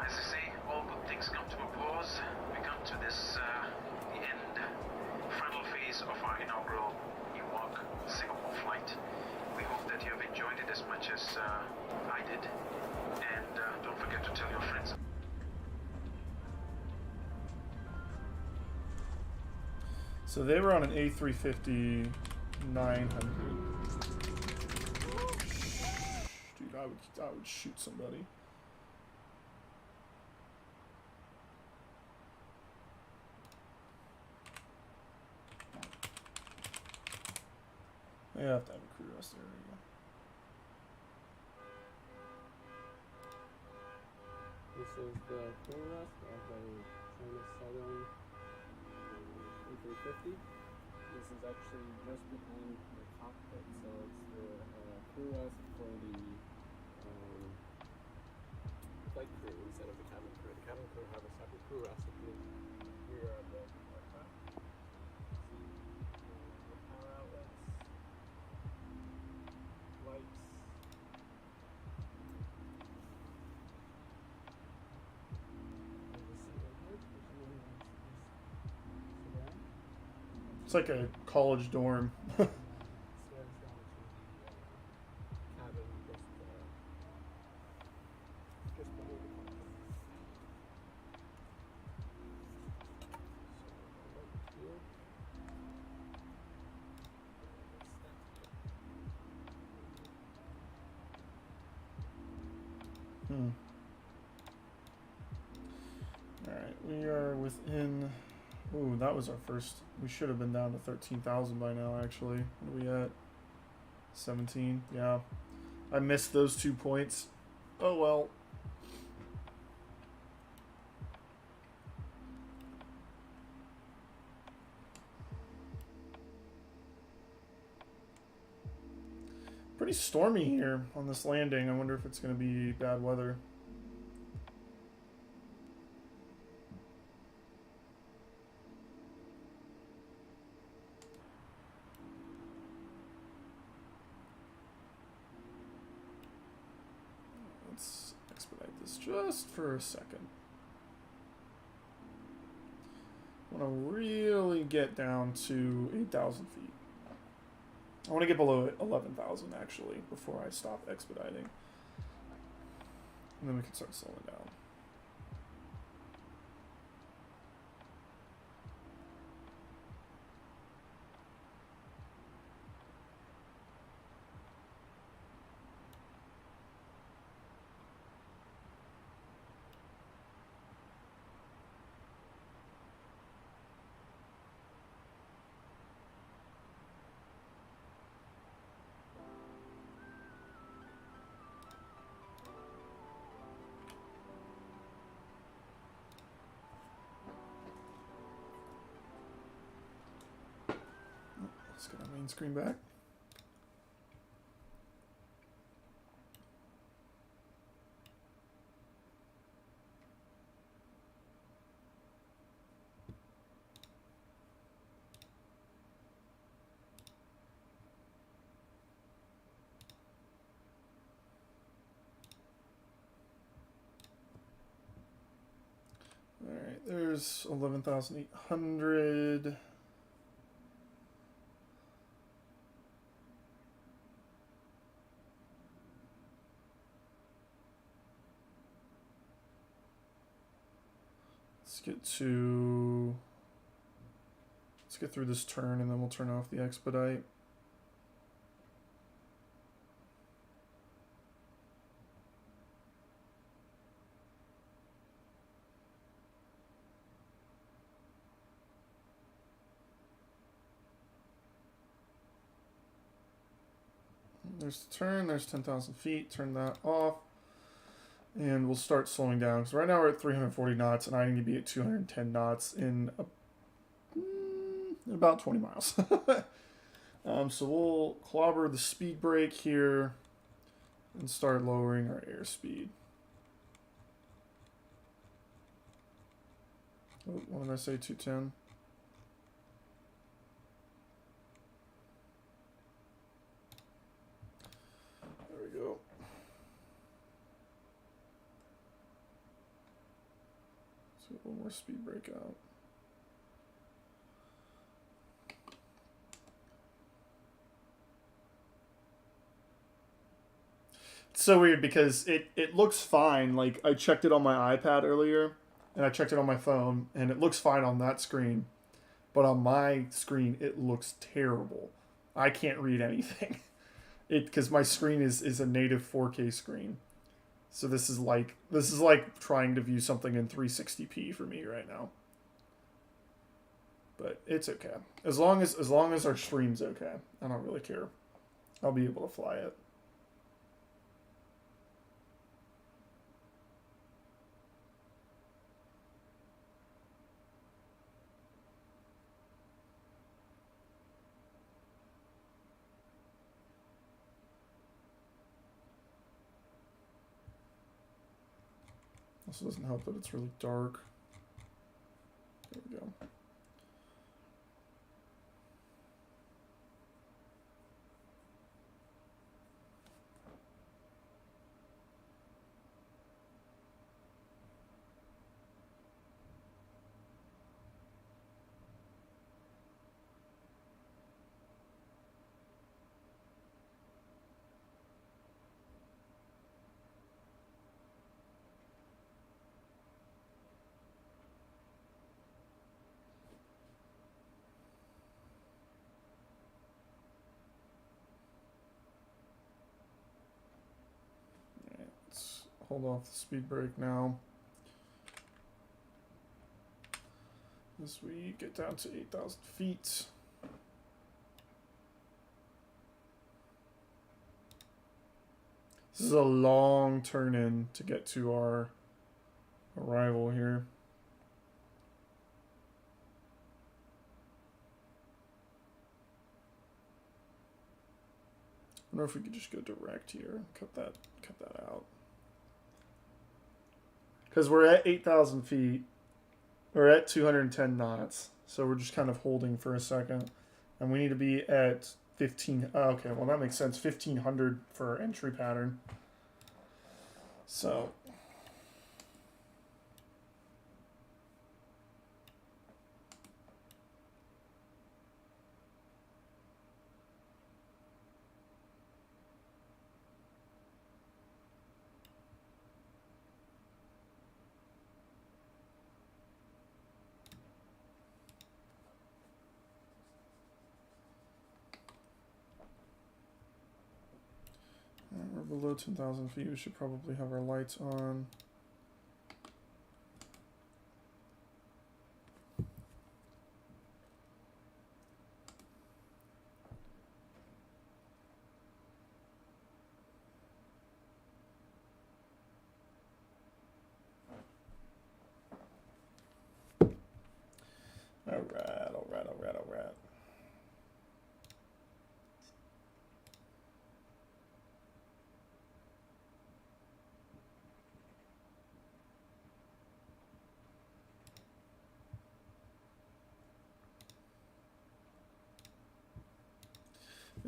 B: As I say, all good things come to a pause. We come to this, the end, final phase of our inaugural Newark Singapore flight. We hope that you have enjoyed it as much as I did, and don't forget to tell your friends.
A: So they were on an A350 900. Dude, I would shoot somebody. They have to have a crew rest. There we go.
P: This is the crew rest of a China Southern A350. This is actually just behind the cockpit, so it's the crew rest for the flight crew instead of the cabin crew. The cabin crew have a separate crew rest at the rear of the aircraft. See the power outlets, lights.
A: It's like a college dorm. Alright, we are within... Ooh, that was our first... We should have been down to 13,000 by now, actually. What are we at? 17? Yeah. I missed those 2 points. Oh well. Pretty stormy here on this landing. I wonder if it's going to be bad weather. Let's expedite this just for a second. I want to really get down to 8,000 feet. I want to get below 11,000 actually before I stop expediting. And then we can start slowing down. Let's get our main screen back. All right, there's 11,800. Let's get through this turn and then we'll turn off the expedite. There's the turn, there's 10,000 feet, turn that off. And we'll start slowing down, because right now we're at 340 knots, and I need to be at 210 knots in about 20 miles. So we'll clobber the speed brake here and start lowering our airspeed. Oh, what did I say, 210? There we go. So one more speed brake out. It's so weird because it looks fine. Like, I checked it on my iPad earlier, and I checked it on my phone, and it looks fine on that screen. But on my screen, it looks terrible. I can't read anything. Because my screen is a native 4K screen. So this is like trying to view something in 360p for me right now. But it's okay. As long as our stream's okay, I don't really care. I'll be able to fly it. Also doesn't help that it's really dark. There we go. Hold off the speed brake now. As we get down to 8,000 feet. This is a long turn in to get to our arrival here. I wonder if we could just go direct here. Cut that out. Because we're at 8,000 feet. We're at 210 knots. So we're just kind of holding for a second. And we need to be at 15. Oh, okay, well that makes sense. 1,500 for our entry pattern. So. We're below 10,000 feet. We should probably have our lights on. All right.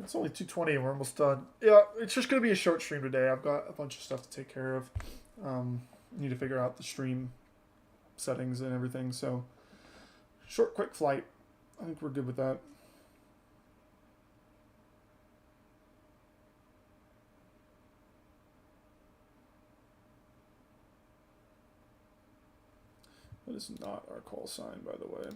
A: It's only 2:20 and we're almost done. Yeah, it's just going to be a short stream today. I've got a bunch of stuff to take care of. Need to figure out the stream settings and everything. So, short, quick flight. I think we're good with that. That is not our call sign, by the way.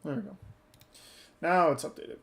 A: There we go. Now it's updated.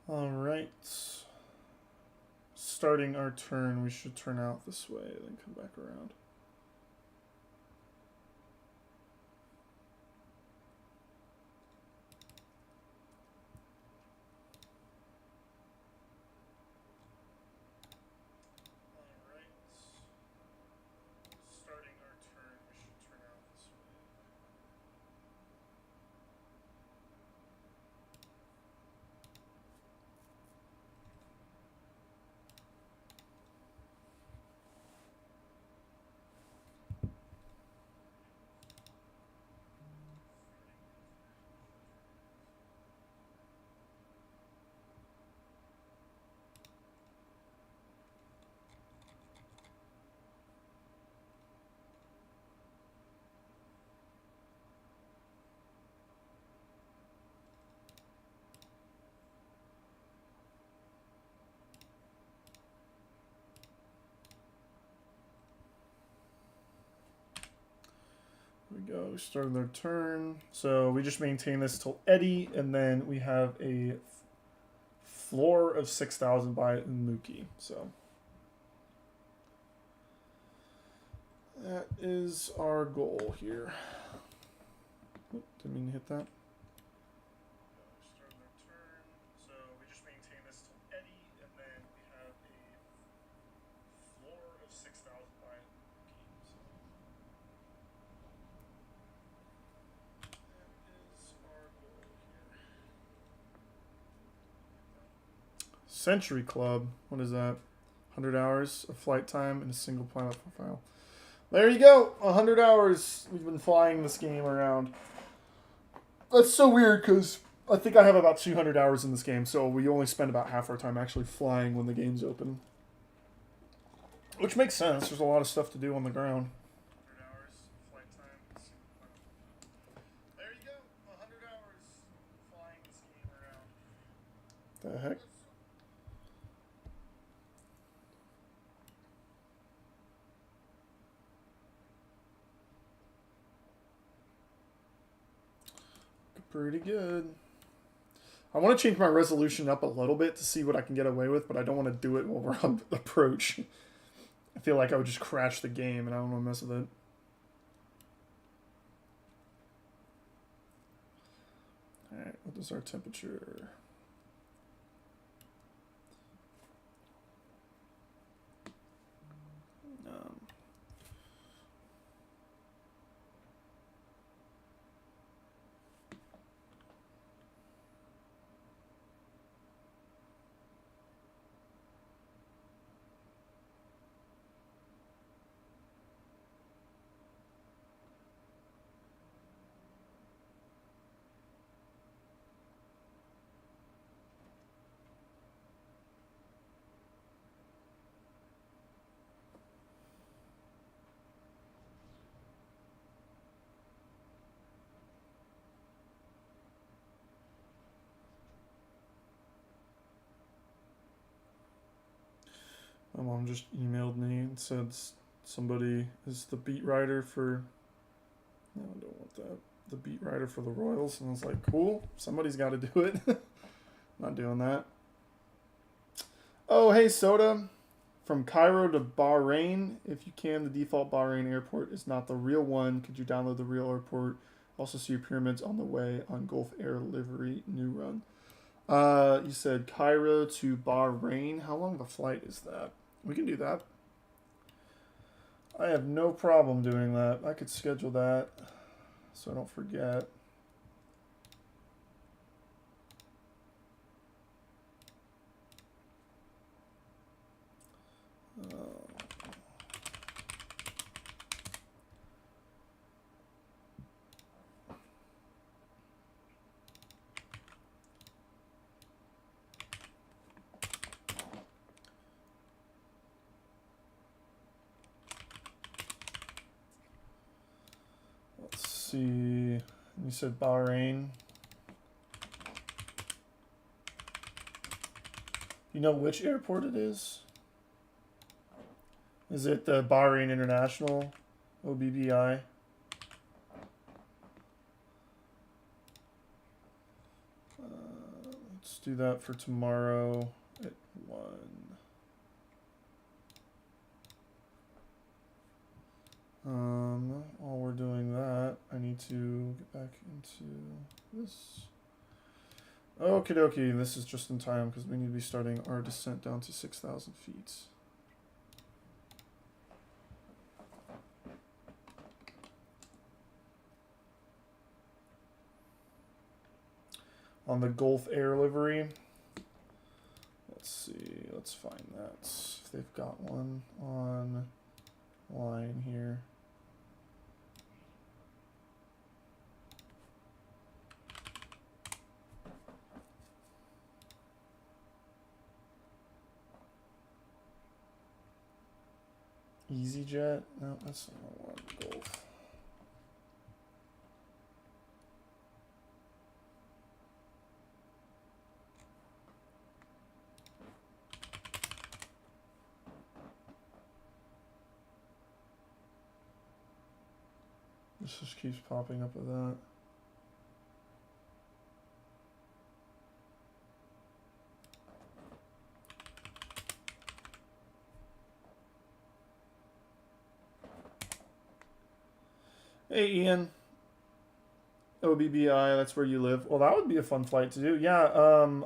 A: All right. Starting our turn, we should turn out this way, then come back around. We go, we started their turn. So we just maintain this till Eddie, and then we have a floor of 6,000 by Mookie. So that is our goal here. Oop, didn't mean to hit that. Century Club. What is that? 100 hours of flight time in a single pilot profile. There you go. 100 hours we've been flying this game around. That's so weird because I think I have about 200 hours in this game, so we only spend about half our time actually flying when the game's open. Which makes sense. There's a lot of stuff to do on the ground. 100 hours flight time. There you go. 100 hours flying this game around. The heck? Pretty good. I want to change my resolution up a little bit to see what I can get away with, but I don't want to do it while we're on approach. I feel like I would just crash the game, and I don't want to mess with it. Alright, what is our temperature? My mom just emailed me and said somebody is the beat writer for. No, I don't want that. The beat writer for the Royals, and I was like, cool. Somebody's got to do it. Not doing that. Oh, hey, Soda. From Cairo to Bahrain. If you can, the default Bahrain airport is not the real one. Could you download the real airport? Also see your pyramids on the way on Gulf Air livery new run. You said Cairo to Bahrain. How long of a flight is that? We can do that. I have no problem doing that. I could schedule that so I don't forget. Let's see. You said Bahrain. You know which airport it is? Is it the Bahrain International, OBBI? Let's do that for tomorrow at 1. While we're doing that, I need to get back into this. Okie dokie, this is just in time because we need to be starting our descent down to 6,000 feet. On the Gulf Air livery. Let's see, let's find that. If they've got one on line here. EasyJet? No, that's not one. Gulf. This just keeps popping up with that. Hey Ian. OBBI, that's where you live. Well, that would be a fun flight to do. Yeah,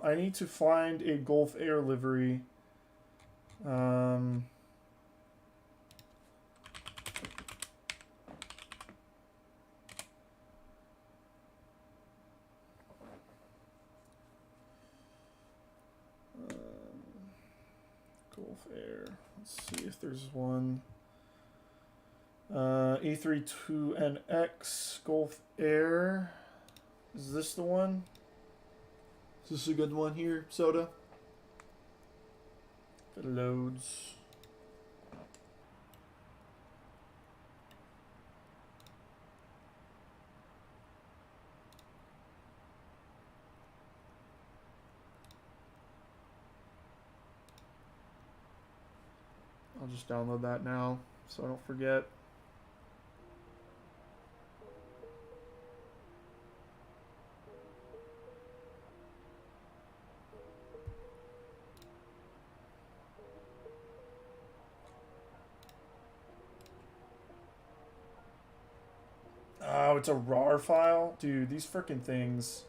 A: I need to find a Gulf Air livery. Gulf Air. Let's see if there's one. A320NX Gulf Air. Is this the one? Is this a good one here, Soda? If it loads. I'll just download that now so I don't forget. Oh, it's a RAR file? Dude, these frickin' things.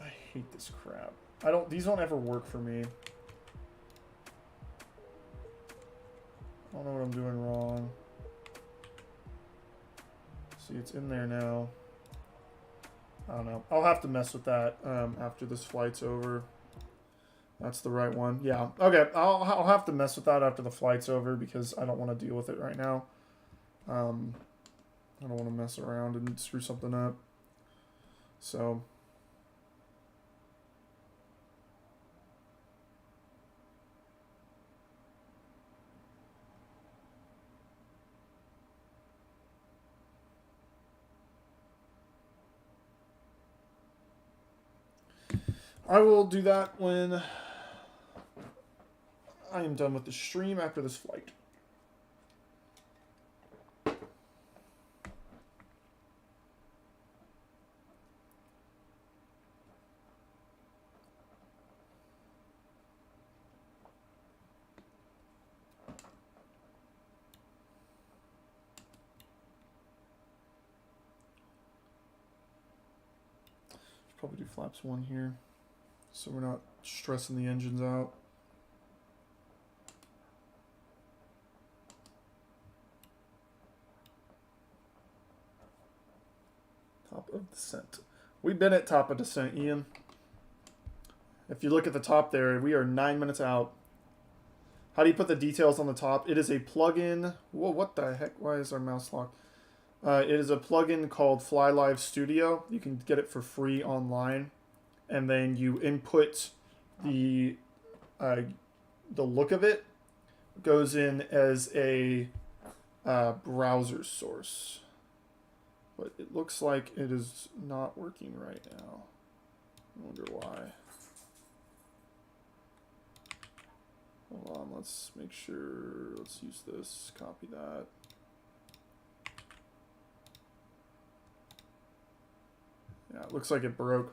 A: I hate this crap. These don't ever work for me. I don't know what I'm doing wrong. See, it's in there now. I don't know. I'll have to mess with that after this flight's over. That's the right one. Yeah. Okay. I'll have to mess with that after the flight's over because I don't want to deal with it right now. I don't want to mess around and screw something up. So. I will do that when I am done with the stream after this flight. Probably do flaps 1 here, so we're not stressing the engines out. Top of descent. We've been at top of descent, Ian. If you look at the top there, we are 9 minutes out. How do you put the details on the top? It is a plugin. Whoa, what the heck? Why is our mouse locked? It is a plugin called FlyLive Studio. You can get it for free online, and then you input the look of it. Goes in as a browser source, but it looks like it is not working right now. I wonder why. Hold on, let's make sure. Let's use this. Copy that. Yeah, it looks like it broke.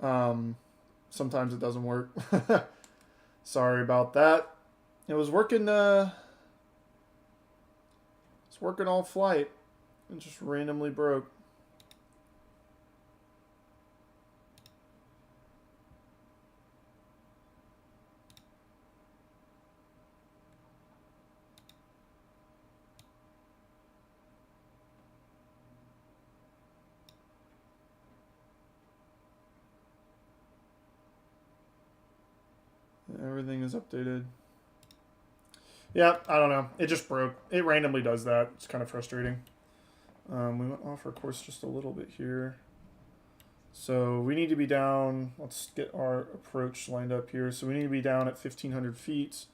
A: Sometimes it doesn't work. Sorry about that. It was working. It's working all flight. It just randomly broke. Everything is updated. Yeah, I don't know. It just broke. It randomly does that. It's kind of frustrating. We went off our course just a little bit here. So we need to be down. Let's get our approach lined up here. So we need to be down at 1,500 feet.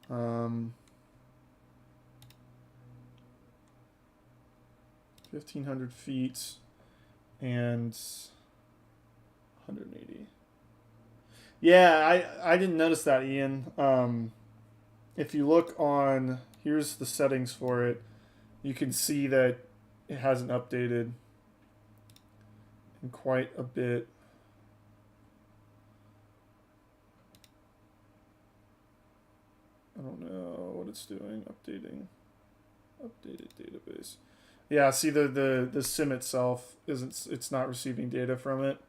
A: 1,500 feet and 180. Yeah, I didn't notice that, Ian. If you look on, here's the settings for it. You can see that it hasn't updated in quite a bit. I don't know what it's doing. Updated database. Yeah, see the sim itself it's not receiving data from it.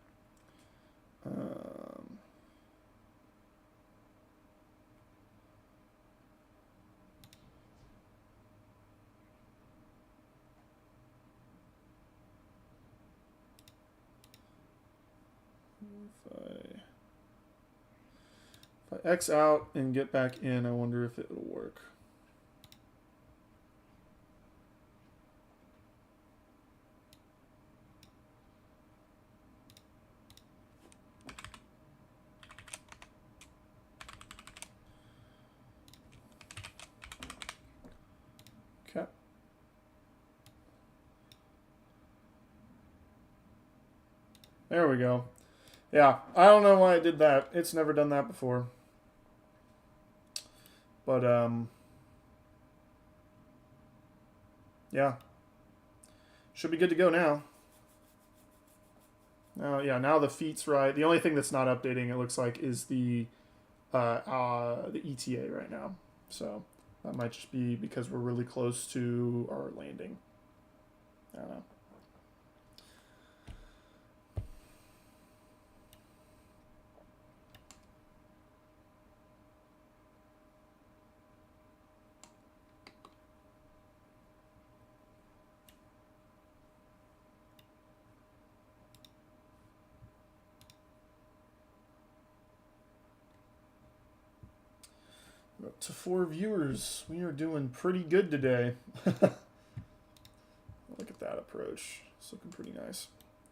A: If I X out and get back in, I wonder if it'll work. Okay. There we go. Yeah, I don't know why I did that. It's never done that before. But, yeah. Should be good to go now. Yeah, now the feet's right. The only thing that's not updating, it looks like, is the ETA right now. So, that might just be because we're really close to our landing. I don't know. We're up to 4 viewers. We are doing pretty good today. Look at that approach. It's looking pretty nice.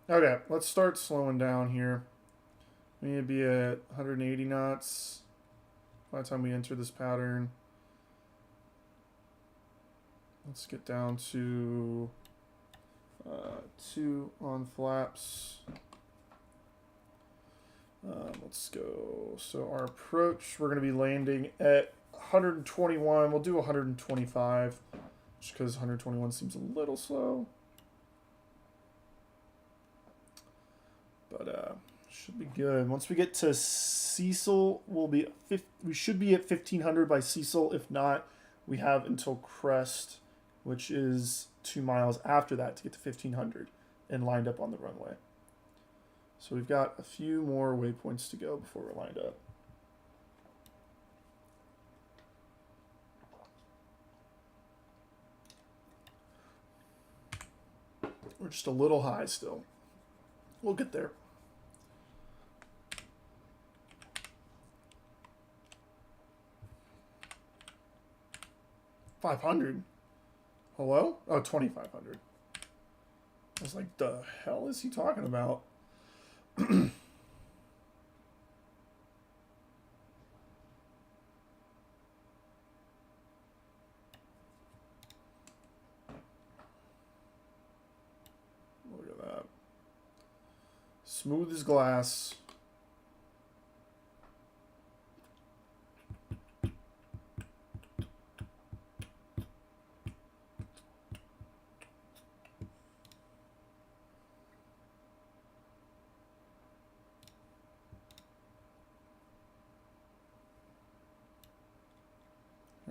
A: Okay, let's start slowing down here. We need to be at 180 knots by the time we enter this pattern. Let's get down to 2 on flaps. Let's go. So our approach, we're going to be landing at 121. We'll do 125, just because 121 seems a little slow. But should be good. Once we get to Cecil, we should be at 1500 by Cecil. If not, we have until Crest, which is 2 miles after that, to get to 1500 and lined up on the runway. So we've got a few more waypoints to go before we're lined up. We're just a little high still. We'll get there. $500. Hello? Oh, 2,500. I was like, the hell is he talking about? Look at that. Smooth as glass.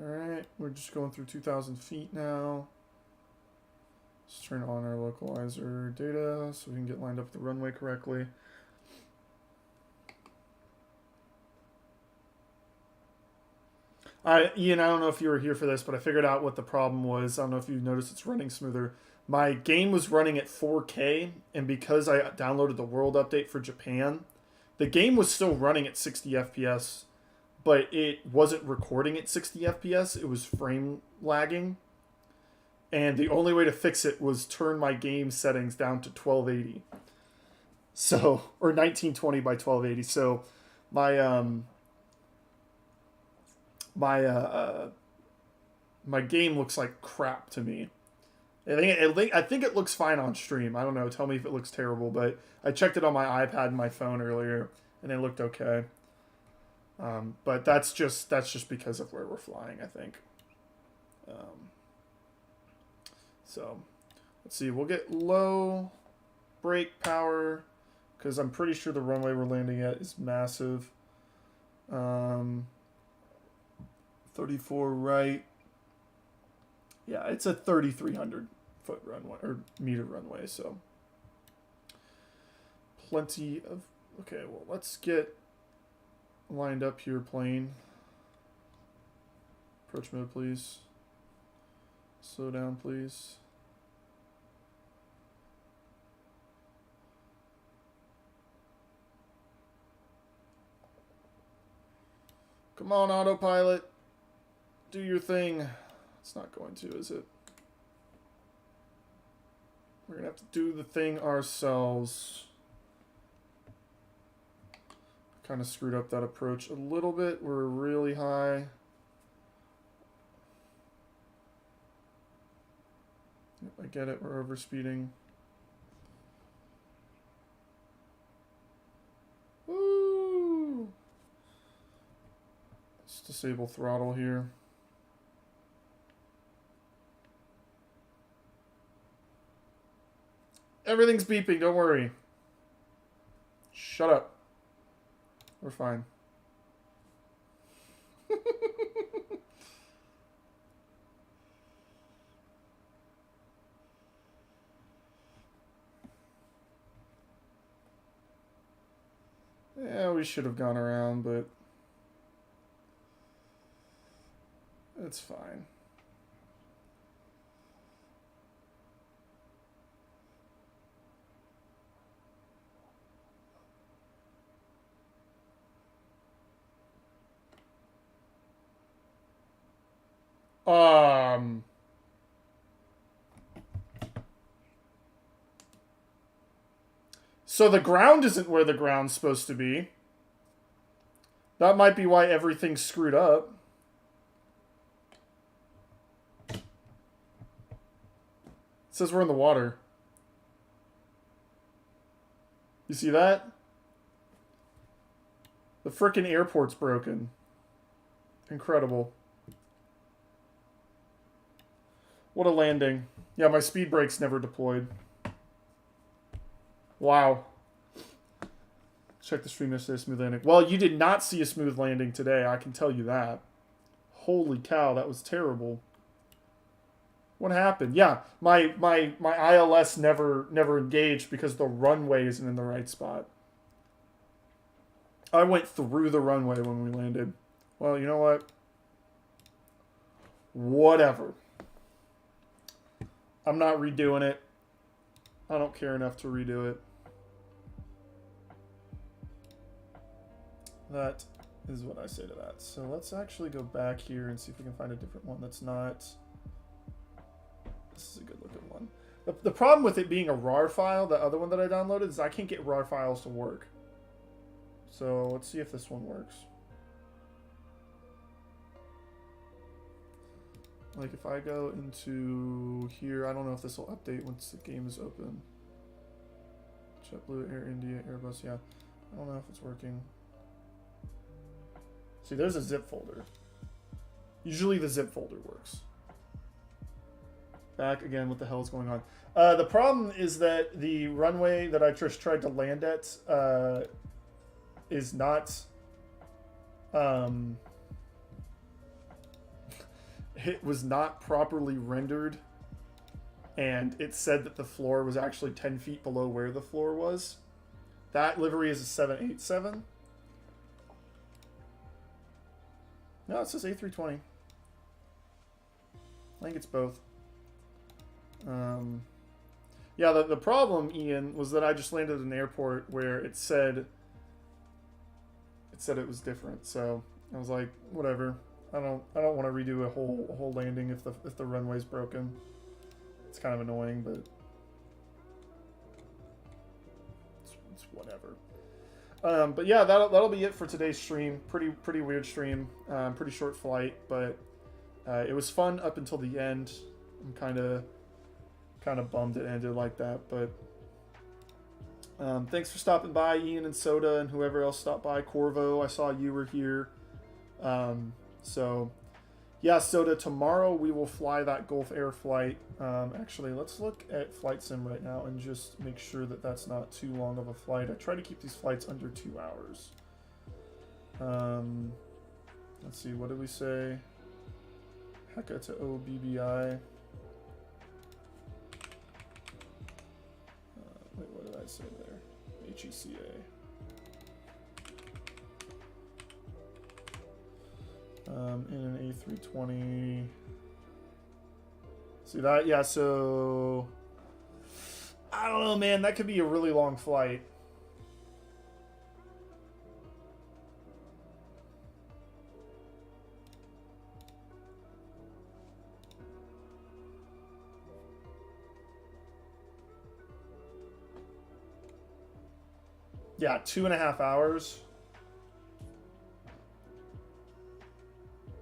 A: Alright, we're just going through 2,000 feet now. Let's turn on our localizer data so we can get lined up the runway correctly. Ian, I don't know if you were here for this, but I figured out what the problem was. I don't know if you've noticed it's running smoother. My game was running at 4K, and because I downloaded the world update for Japan, the game was still running at 60 FPS, but it wasn't recording at 60 FPS. It was frame lagging. And the only way to fix it was turn my game settings down to 1280. So, or 1920 by 1280. So, my game looks like crap to me. I think it looks fine on stream. I don't know. Tell me if it looks terrible, but I checked it on my iPad and my phone earlier, and it looked okay. But that's just because of where we're flying, I think. So, let's see. We'll get low brake power because I'm pretty sure the runway we're landing at is massive. 34 right. Yeah, it's a 3,300 foot runway or meter runway. So, plenty of. Okay, well, let's get lined up here, plane. Approach mode, please. Slow down, please. Come on, autopilot. Do your thing. It's not going to, is it? We're going to have to do the thing ourselves. Kind of screwed up that approach a little bit. We're really high. Yep, I get it. We're overspeeding. Woo! Let's disable throttle here. Everything's beeping. Don't worry. Shut up. We're fine. Yeah, we should have gone around, but it's fine. So the ground isn't where the ground's supposed to be. That might be why everything's screwed up. It says we're in the water. You see that? The frickin' airport's broken. Incredible. What a landing. Yeah, my speed brakes never deployed. Wow. Check the stream yesterday, smooth landing. Well, you did not see a smooth landing today, I can tell you that. Holy cow, that was terrible. What happened? Yeah, my ILS never engaged because the runway isn't in the right spot. I went through the runway when we landed. Well, you know what? Whatever. I'm not redoing it. I don't care enough to redo it. That is what I say to that. So let's actually go back here and see if we can find a different one that's not... This is a good looking one. The problem with it being a RAR file, the other one that I downloaded, is I can't get RAR files to work. So let's see if this one works. Like if I go into here, I don't know if this will update once the game is open. JetBlue, Air India, Airbus, yeah. I don't know if it's working. See, there's a zip folder. Usually the zip folder works. Back again, what the hell is going on? The problem is that the runway that I just tried to land at is not... it was not properly rendered, and it said that the floor was actually 10 feet below where the floor was. That livery is a 787. No, it says A320. I think it's both. Yeah, the problem, Ian, was that I just landed at an airport where it said it was different. So I was like, whatever. I don't want to redo a whole landing if the runway's broken. It's kind of annoying, but it's whatever. But yeah, that'll be it for today's stream. Pretty weird stream. Pretty short flight, but it was fun up until the end. I'm kind of bummed it ended like that, but thanks for stopping by, Ian and Soda, and whoever else stopped by. Corvo, I saw you were here. So yeah, Soda, tomorrow we will fly that Gulf Air flight. Actually, let's look at Flight Sim right now and just make sure that that's not too long of a flight. I try to keep these flights under 2 hours. Let's see, what did we say? Heka to OBBI. Wait, what did I say there? HECA. In an A320. See that? Yeah, so I don't know, man. That could be a really long flight. Yeah, 2.5 hours.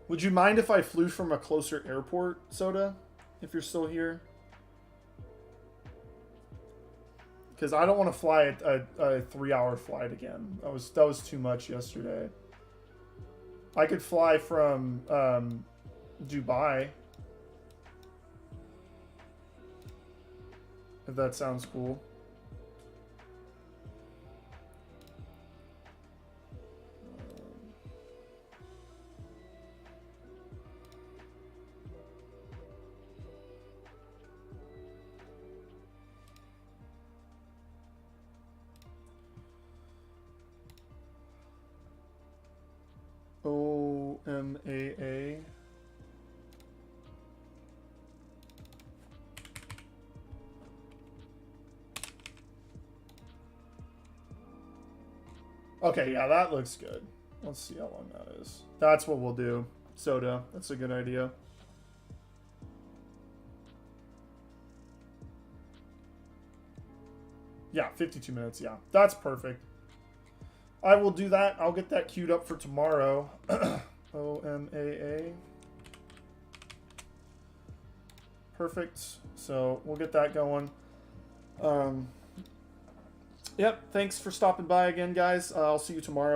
A: Would you mind if I flew from a closer airport, Soda? If you're still here? Because I don't want to fly a 3-hour flight again. That was too much yesterday. I could fly from Dubai. If that sounds cool. OMAA. Okay, yeah, that looks good. Let's see how long that is. That's what we'll do. Soda, that's a good idea. Yeah, 52 minutes, yeah. That's perfect. I will do that. I'll get that queued up for tomorrow. OMAA. Perfect. So we'll get that going. Yep. Thanks for stopping by again, guys. I'll see you tomorrow.